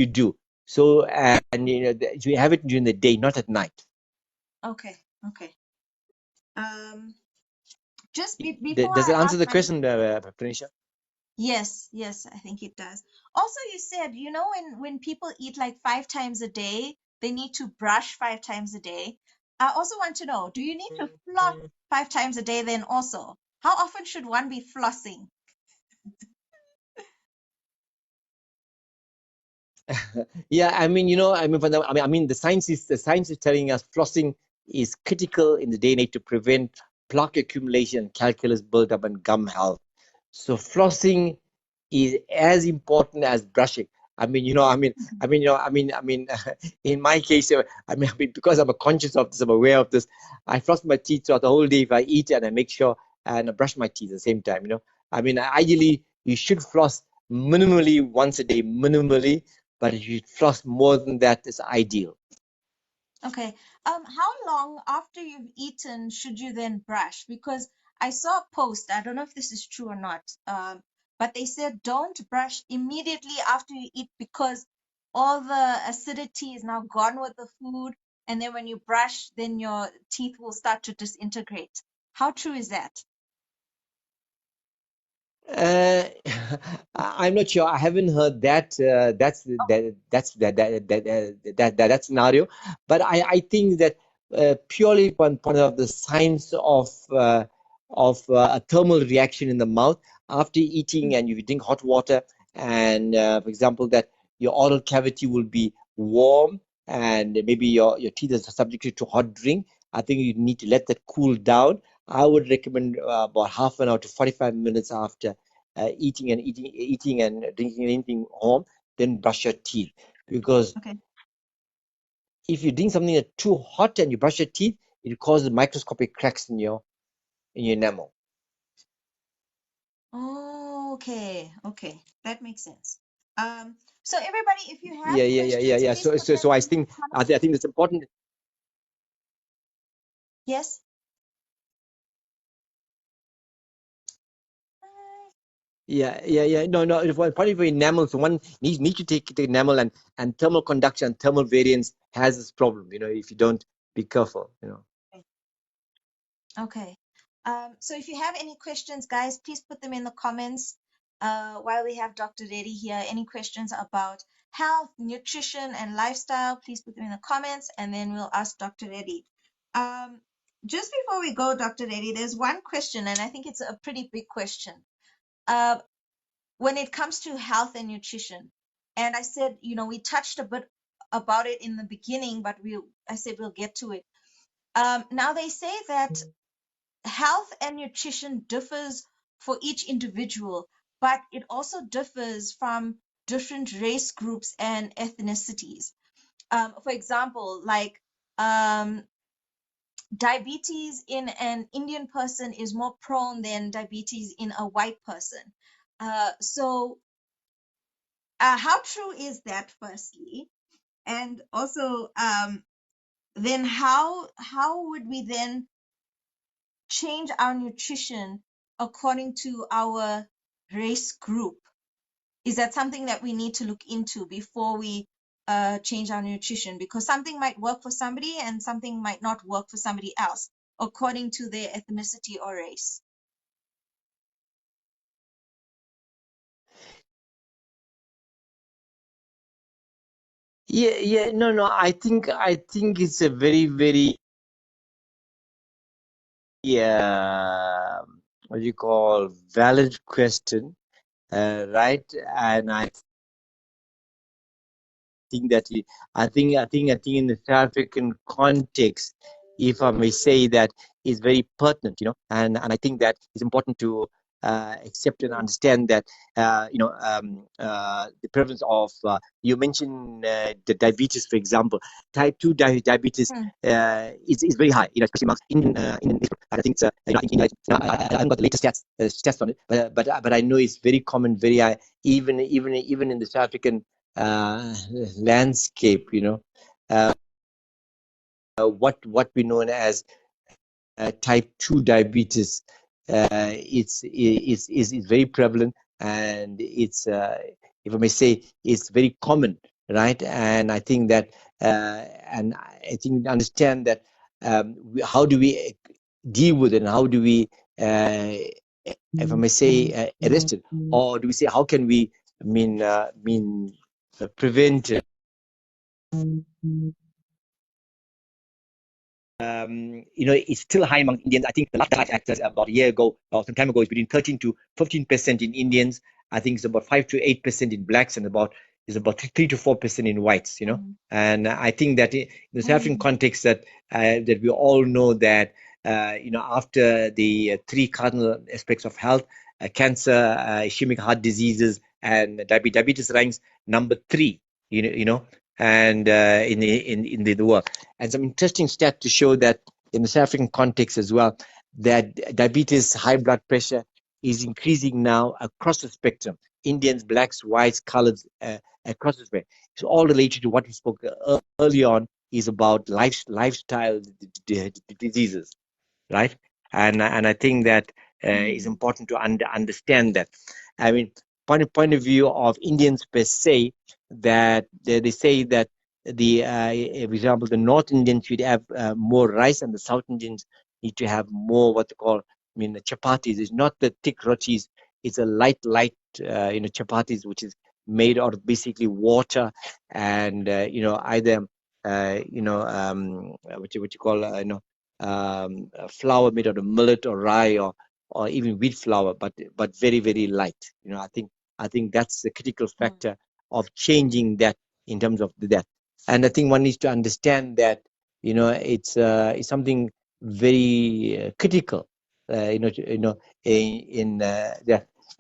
do. So and you have it during the day, not at night. Okay, okay. Um, just before Does I it answer ask the my question, Pranisha? Yes, yes, I think it does. Also, you said, when people eat like 5 times a day, they need to brush 5 times a day. I also want to know, do you need to floss 5 times a day then also? How often should one be flossing? Yeah, I mean, the science is telling us flossing is critical in the day and age to prevent plaque accumulation, calculus buildup, and gum health. So flossing is as important as brushing. I mean, in my case, because I'm conscious of this, I'm aware of this. I floss my teeth throughout the whole day if I eat, and I make sure and I brush my teeth at the same time. Ideally, you should floss minimally once a day, minimally, but if you floss more than that, it's ideal. Okay. How long after you've eaten should you then brush? Because I saw a post, I don't know if this is true or not, but they said don't brush immediately after you eat because all the acidity is now gone with the food, and then when you brush, then your teeth will start to disintegrate. How true is that? Uh, I'm not sure. I haven't heard that. That scenario, but I think that purely one point of the science of a thermal reaction in the mouth after eating, and if you drink hot water, and for example, that your oral cavity will be warm, and maybe your teeth are subjected to hot drink. I think you need to let that cool down. I would recommend about half an hour to 45 minutes after eating and drinking anything home, then brush your teeth. Because Okay. if you're doing something that's too hot and you brush your teeth, it causes microscopic cracks in your enamel. Oh, okay. Okay. That makes sense. So everybody, if you have Yeah. questions, please So put them I in the think comments. I think it's important. Yes. Yeah. No. If one part of your enamel, so one needs to take the enamel, and thermal conduction and thermal variance has this problem. If you don't be careful. Okay. So if you have any questions, guys, please put them in the comments. While we have Dr. Reddy here, any questions about health, nutrition, and lifestyle, please put them in the comments, and then we'll ask Dr. Reddy. Just before we go, Dr. Reddy, there's one question, and I think it's a pretty big question. Uh, when it comes to health and nutrition, and I said, we touched a bit about it in the beginning, but I said we'll get to it. Now they say that health and nutrition differs for each individual, but it also differs from different race groups and ethnicities. For example, like diabetes in an Indian person is more prone than diabetes in a white person. So, how true is that, firstly? And also, then how would we then change our nutrition according to our race group? Is that something that we need to look into before we change our nutrition? Because something might work for somebody and something might not work for somebody else according to their ethnicity or race. Yeah. No. I think it's a very, very what do you call valid question, right? And I think that I think in the South African context, if I may say that, is very pertinent. And I think that it's important to accept and understand that the prevalence of you mentioned the diabetes, for example. Type 2 diabetes Hmm. is very high, especially amongst Indian people. And I think it's I think I haven't got the latest stats on it, but I know it's very common, very high, even in the South African uh, landscape. Uh, what we know as type 2 diabetes is very prevalent, and if I may say, it's very common, right? And I think that and I think understand that how do we deal with it, and how do we if I may say arrest it, or do we say how can we prevent it? It's still high among Indians. I think the last actors about a year ago or some time ago is between 13 to 15% in Indians. I think it's about 5 to 8% in blacks, and about 3 to 4% in whites. Mm, And I think that in the South African mm, context, that we all know that after the three cardinal aspects of health, cancer, ischemic heart diseases, and diabetes ranks number three. And in the world. And some interesting stats to show that in the South African context as well, that diabetes, high blood pressure is increasing now across the spectrum. Indians, blacks, whites, coloreds, across the spectrum. It's all related to what we spoke early on, is about lifestyle diseases, right? And I think that is mm, important to understand that. I mean, point of view of Indians per se, that they say that for example, the North Indians should have more rice, and the South Indians need to have more what they call, the chapatis. It's not the thick rotis; it's a light, chapatis, which is made out of basically water and either what you call flour made out of millet or rye, or even wheat flour, but very, very light. I think that's the critical mm, factor of changing that in terms of that. And I think one needs to understand that it's something very critical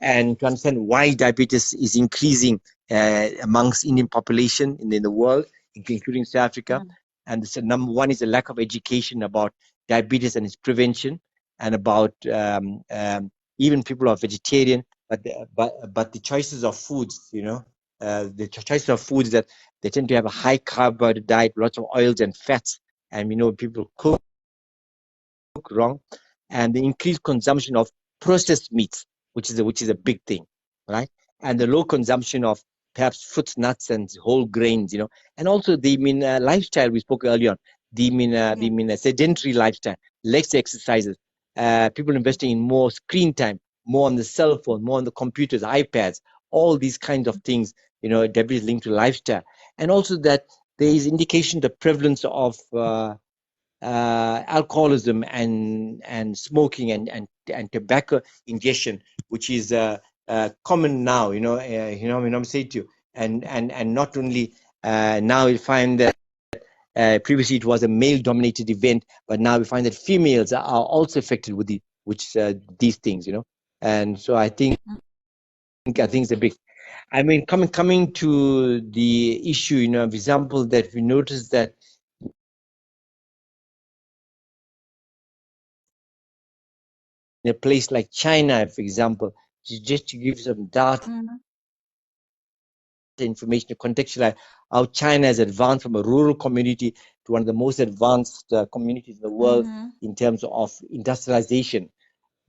and to understand why diabetes is increasing amongst Indian population in the world, including South Africa. Mm. And so number one is a lack of education about diabetes and its prevention, and about even people are vegetarian, but the choices of foods, the choices of foods that they tend to have a high carbohydrate diet, lots of oils and fats, and people cook wrong, and the increased consumption of processed meats, which is a big thing, right? And the low consumption of perhaps fruits, nuts, and whole grains, and also the lifestyle we spoke earlier on, Yeah. sedentary lifestyle, less exercises, people investing in more screen time, more on the cell phone, more on the computers, iPads, all these kinds of things, diabetes linked to lifestyle, and also that there is indication the prevalence of alcoholism and smoking and tobacco ingestion, which is common now. I'm saying to you, and not only now we find that previously it was a male-dominated event, but now we find that females are also affected with these things. And so I think it's a big. I mean, coming to the issue, of example, that we noticed that in a place like China, for example, just to give some data Mm. information to contextualize how China has advanced from a rural community to one of the most advanced communities in the world Mm-hmm. in terms of industrialization.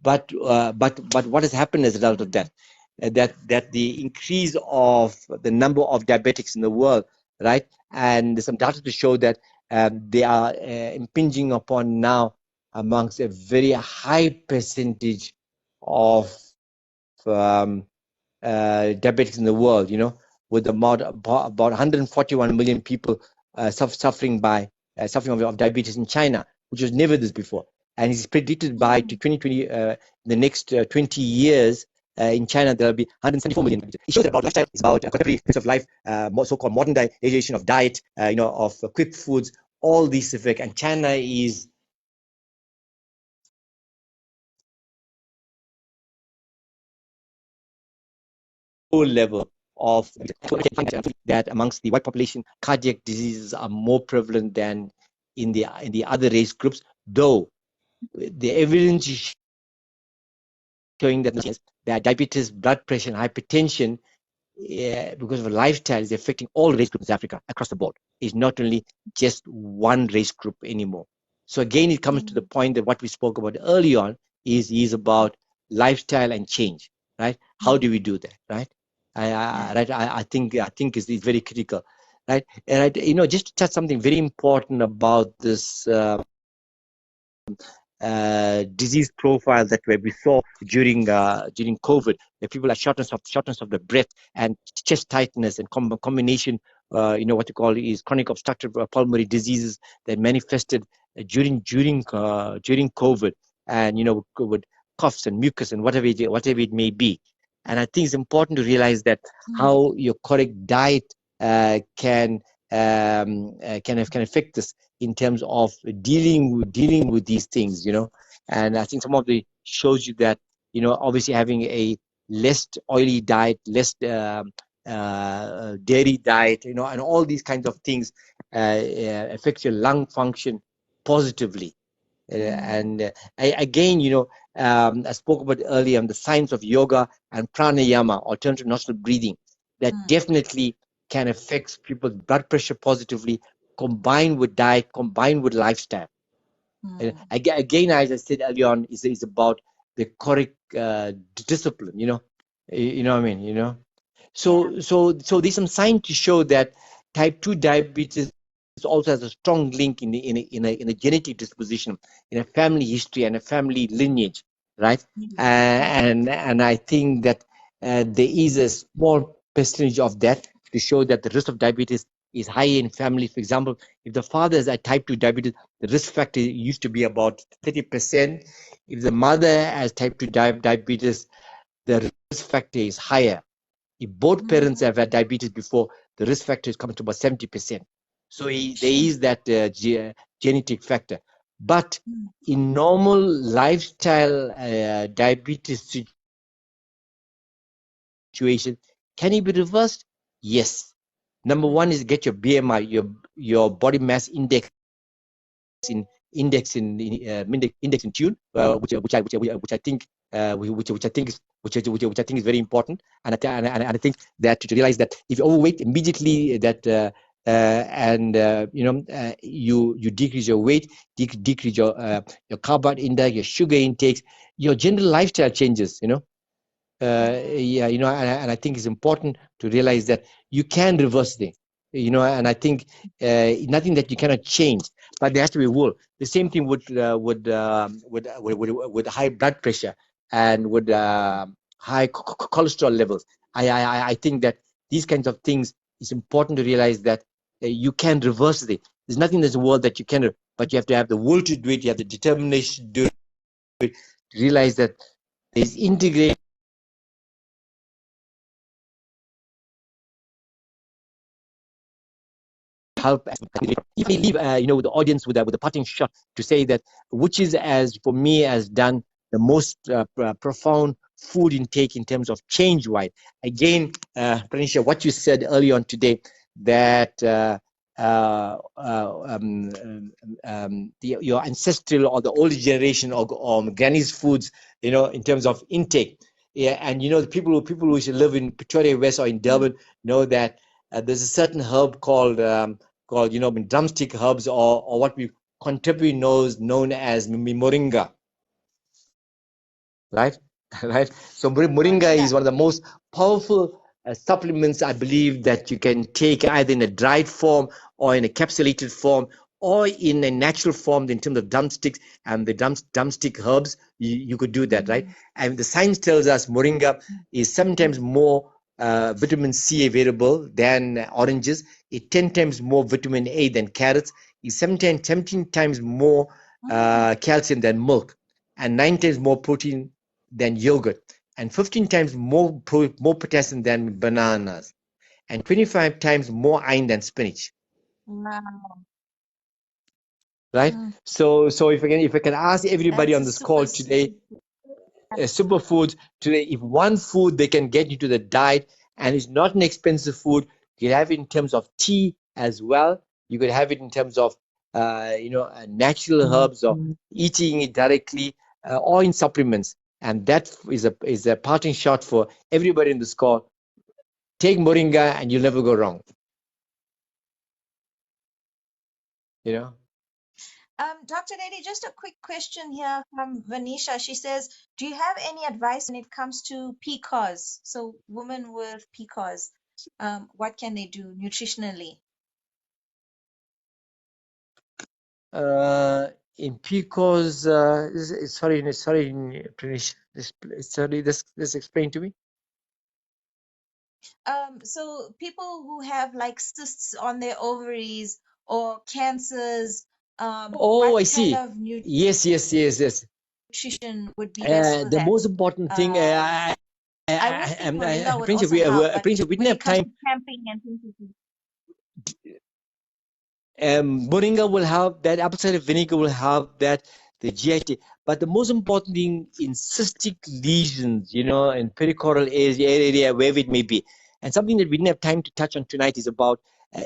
But what has happened as a result of that? That the increase of the number of diabetics in the world, right? And there's some data to show that they are impinging upon now amongst a very high percentage of um, diabetics in the world, with about 141 million people suffering of diabetes in China, which was never this before. And it's predicted by to 2020, the next 20 years, in China, there'll be 174 million. It shows that about lifestyle is about contemporary pace of life, more so-called modernization of diet, of quick foods, all these effects. And China is low level of that amongst the white population, cardiac diseases are more prevalent than in the other race groups, though the evidence is showing that diabetes, blood pressure, and hypertension, because of a lifestyle, is affecting all race groups in Africa across the board. It's not only just one race group anymore. So again, it comes to the point that what we spoke about early on is about lifestyle and change, right? How do we do that, right? Yeah. I think it's very critical, right? And just to touch something very important about this disease profile that we saw during COVID, where people had shortness of the breath and chest tightness and combination, what you call is chronic obstructive pulmonary diseases that manifested during COVID, and with coughs and mucus and whatever it may be. And I think it's important to realize that Mm. how your correct diet can affect this in terms of dealing with these things. And I think some of the shows you that obviously having a less oily diet, less dairy diet, and all these kinds of things affects your lung function positively. Mm. And again, I spoke about earlier on the science of yoga and pranayama, alternative nostril breathing, that Mm. definitely can affect people's blood pressure positively, combined with diet, combined with lifestyle. And Mm. again, as I said earlier on, is about the correct discipline. You know what I mean. Yeah. So there's some signs to show that type 2 diabetes also has a strong link in a genetic disposition, in a family history and a family lineage, right? Yeah. Yeah. And I think that there is a small percentage of that to show that the risk of diabetes is high in families. For example, if the father has a type 2 diabetes, the risk factor used to be about 30%. If the mother has type 2 diabetes, the risk factor is higher. If both parents Mm. have had diabetes before, the risk factor is coming to about 70%. So there Sure. is that genetic factor. But Mm, in normal lifestyle diabetes situation, can it be reversed? Yes. Number one is get your BMI, your body mass in index in tune, which I think is which I think is very important, and I think that to realize that if you overweight immediately, that you decrease your weight, decrease your carb index, your sugar intakes, your general lifestyle changes. mm, Yeah, and I think it's important to realize that you can reverse things, and I think nothing that you cannot change, but there has to be will. The same thing with high blood pressure and with high cholesterol levels. I think that these kinds of things, it's important to realize that you can reverse it. There's nothing in this world that you can, but you have to have the will to do it. You have the determination to do it. To realize that there's integrated help. If I leave, the audience with a parting shot to say that which is, as for me, has done the most profound food intake in terms of change wide. Again, Prenisha, what you said early on today, that your ancestral or the older generation or granny's foods, in terms of intake. Yeah, and the people who should live in Pretoria West or in mm. Durban know that there's a certain herb called drumstick herbs, or what we contemporarily known as moringa, right? Right. So moringa Moringa. is one of the most powerful supplements, I believe, that you can take either in a dried form or in a capsulated form or in a natural form in terms of drumsticks and the drumstick herbs. You could do that, right? Mm, And the science tells us moringa is sometimes more vitamin C available than oranges. It's 10 times more vitamin A than carrots. It's 17 times more mm, calcium than milk, and 9 times more protein than yogurt, and 15 times more potassium than bananas, and 25 times more iron than spinach. wow. Right. Mm, So if I can ask everybody that's on a this call super, super. today, superfoods today, if one food they can get into the diet, and it's not an expensive food, you can have it in terms of tea as well. You could have it in terms of natural herbs, or eating it directly, or in supplements. And that is a parting shot for everybody in this call. Take moringa and you'll never go wrong. you know Dr. Lady, just a quick question here from Vanisha. She says, do you have any advice when it comes to PCOS? So women with PCOS, what can they do nutritionally? in PCOS, sorry, Pranish, sorry, this explain to me. So people who have like cysts on their ovaries or cancers, Oh, what I kind see. of Yes, yes, yes, yes. nutrition would be best for The that? most important thing, I would think moringa would also help, but Prince, we didn't when it have comes time. to camping and things like that. Moringa will help that, apple cider vinegar will help that, the GIT. But the most important thing in cystic lesions, in pericordial area, wherever it may be, and something that we didn't have time to touch on tonight is about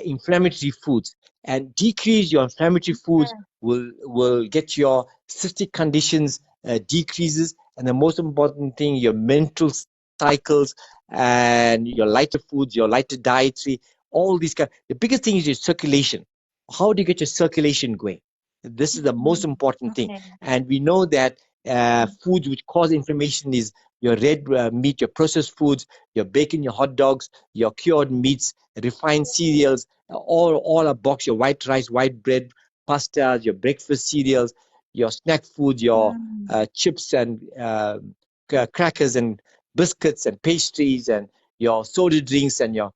inflammatory foods. And decrease your inflammatory foods Yeah. will get your cystic conditions decreases. And the most important thing, your mental cycles and your lighter foods, your lighter dietary, all these kind. The biggest thing is your circulation. How do you get your circulation going? This is the most Mm, important thing. okay. And we know that Mm, foods which cause inflammation is your red meat, your processed foods, your bacon, your hot dogs, your cured meats, refined cereals, all are boxed, your white rice, white bread, pastas, your breakfast cereals, your snack foods, your mm, chips and crackers and biscuits and pastries, and your soda drinks and your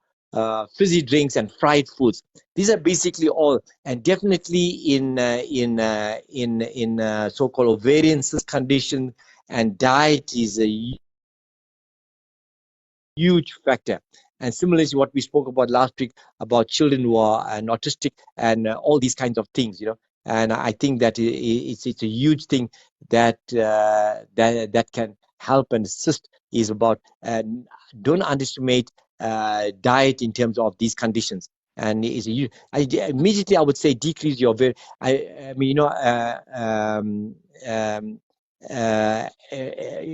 fizzy drinks and fried foods. These are basically all, and definitely in so-called ovarian cyst condition, and diet is a huge factor. And similarly to what we spoke about last week about children who are and autistic and all these kinds of things. And I think that it's a huge thing that that can help and assist. Is about don't underestimate diet in terms of these conditions. And is you immediately I would say decrease your very I mean um,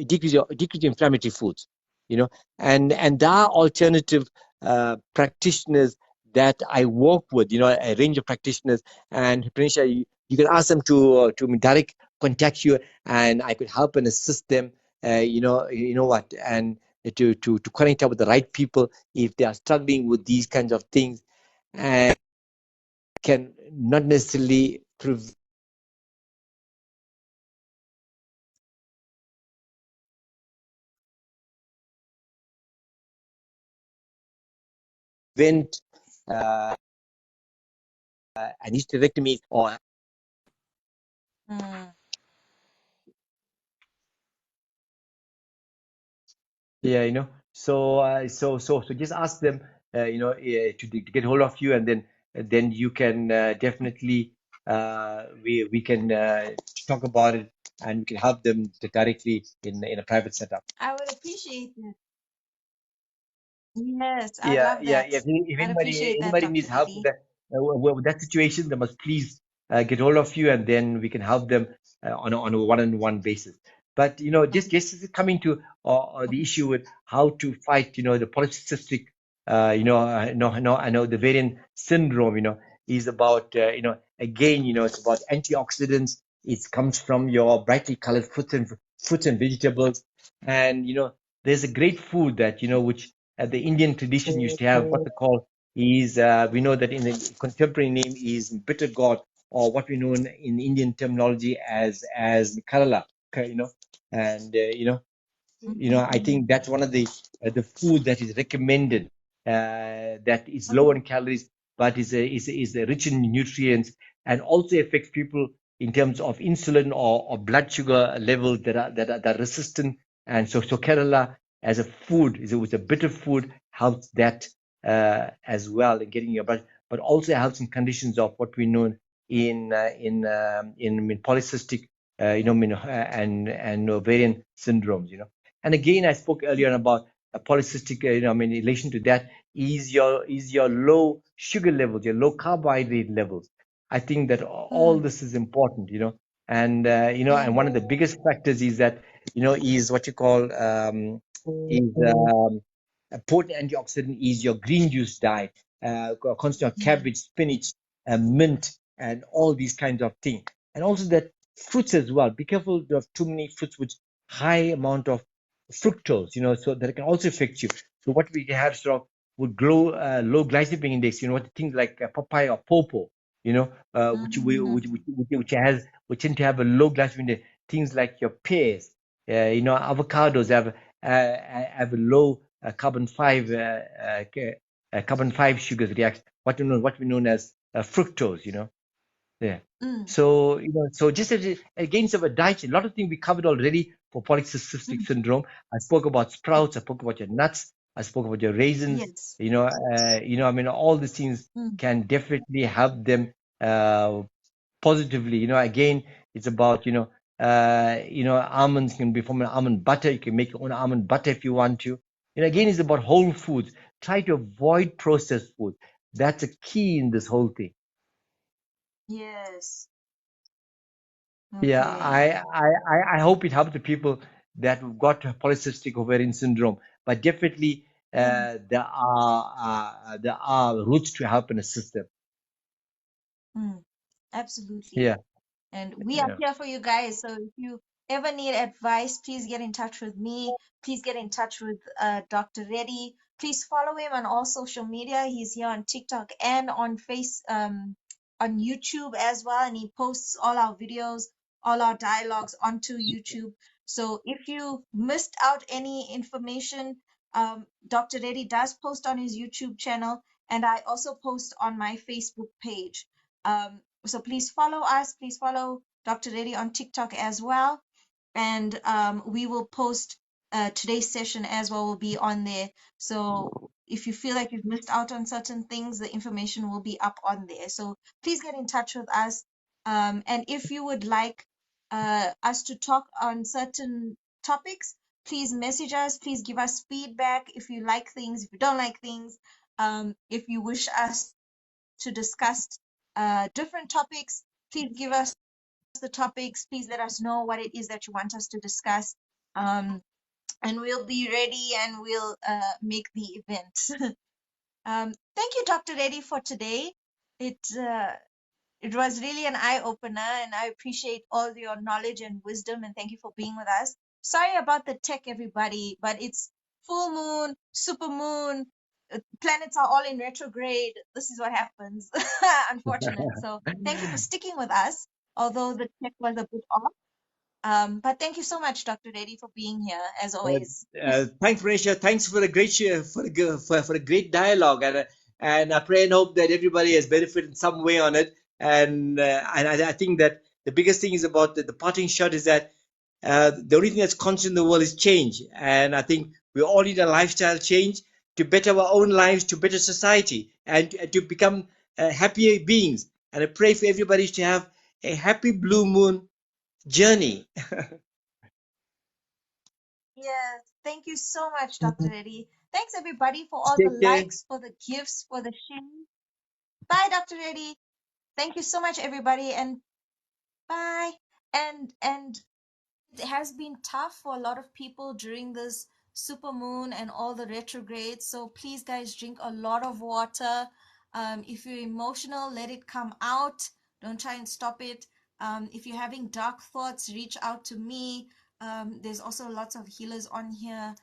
decrease your inflammatory foods, you know. And there are alternative practitioners that I work with, you know, a range of practitioners. And Prenisha, you can ask them to direct contact you, and I could help and assist them. You know what, and to connect up with the right people if they are struggling with these kinds of things, and can not necessarily prevent an hysterectomy or Mm. yeah, you know. So just ask them, to get hold of you, and then you can definitely we can talk about it, and we can help them directly in a private setup. I would appreciate that. Yes, I'd Yeah, love yeah, that. yeah. If I'd anybody appreciate that, anybody Dr. needs help Reddy. with that situation, they must please get hold of you, and then we can help them on a one-on-one basis. But you know, just coming to the issue with how to fight, you know, the polycystic, I know the variant syndrome, you know, is about, again, you know, it's about antioxidants. It comes from your brightly colored fruits and vegetables, and you know, there's a great food that you know which the Indian tradition used to have what they call is we know that in the contemporary name is bitter gourd, or what we know in Indian terminology as Kerala, okay, you know. And I Mm. think that's one of the food that is recommended, that is low in Oh. calories, but is rich in nutrients, and also affects people in terms of insulin or blood sugar levels that are resistant. And so Kerala as a food is a bitter food, helps that as well in getting your blood, but also helps in conditions of what we know in polycystic, and ovarian syndromes, you know. And again, I spoke earlier about a polycystic, in relation to that is your low sugar levels, your low carbohydrate levels. I think that all Mm. this is important, you know. And and Mm. one of the biggest factors is that, is what you call is a potent antioxidant is your green juice diet, consisting of Mm. cabbage, spinach, mint, and all these kinds of things. And also that fruits as well. Be careful of too many fruits with high amount of fructose, so that can also affect you. So what we have sort of would grow low glycemic index, what things like papaya or pawpaw, Mm. which tend to have a low glycemic index. Things like your pears, avocados have a low carbon five sugars react what we know as fructose, yeah. Mm. So just against our diet, a lot of things we covered already for polycystic Mm. syndrome. I spoke about sprouts, I spoke about your nuts, I spoke about your raisins. Yes. All these things Mm. can definitely help them positively. Again, it's about almonds can be from an almond butter. You can make your own almond butter if you want to. And again, it's about whole foods. Try to avoid processed food. That's a key in this whole thing. Yes. Yeah, Okay. I hope it helps the people that have got polycystic ovarian syndrome. But definitely, Mm. there are routes to help and assist them. Mm. Absolutely. Yeah, And we are yeah. here for you guys. So if you ever need advice, please get in touch with me. Please get in touch with Dr. Reddy. Please follow him on all social media. He's here on TikTok and on YouTube as well. And he posts all our videos, all our dialogues onto YouTube. So if you missed out any information, Dr. Reddy does post on his YouTube channel, and I also post on my Facebook page. So please follow us. Please follow Dr. Reddy on TikTok as well. And we will post today's session as well, will be on there. So if you feel like you've missed out on certain things, the information will be up on there. So please get in touch with us. And if you would like us to talk on certain topics, please message us. Please give us feedback if you like things, if you don't like things. If you wish us to discuss different topics, please give us the topics. Please let us know what it is that you want us to discuss. And we'll be ready and we'll make the event. Thank you, Dr. Reddy, for today. It was really an eye opener, and I appreciate all your knowledge and wisdom. And thank you for being with us. Sorry about the tech, everybody, but it's full moon, super moon. Planets are all in retrograde. This is what happens. Unfortunate. So thank you for sticking with us, although the tech was a bit off. But thank you so much, Dr. Reddy, for being here as always. Thanks, Prenisha. Thanks for a great for a great dialogue, and I pray and hope that everybody has benefited in some way on it. And I think that the biggest thing is about the parting shot is that the only thing that's constant in the world is change, and I think we all need a lifestyle change to better our own lives, to better society, and to become happier beings. And I pray for everybody to have a happy blue moon journey. Yes, thank you so much, Dr. Reddy. Thanks everybody for all the Take care. likes, for the gifts, for the sharing. Bye, Dr. Reddy. Thank you so much, everybody, and bye. And it has been tough for a lot of people during this super moon and all the retrogrades. So please, guys, drink a lot of water. If you're emotional, let it come out. Don't try and stop it. If you're having dark thoughts, reach out to me. There's also lots of healers on here.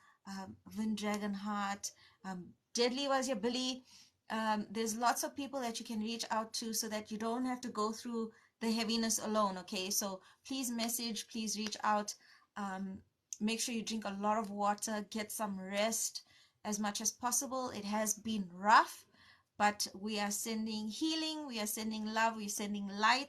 Vin Dragonheart, Deadly was your Billy. There's lots of people that you can reach out to so that you don't have to go through the heaviness alone. Okay, so please message, please reach out. um, Make sure you drink a lot of water, get some rest as much as possible. It has been rough, but we are sending healing, we are sending love, we're sending light,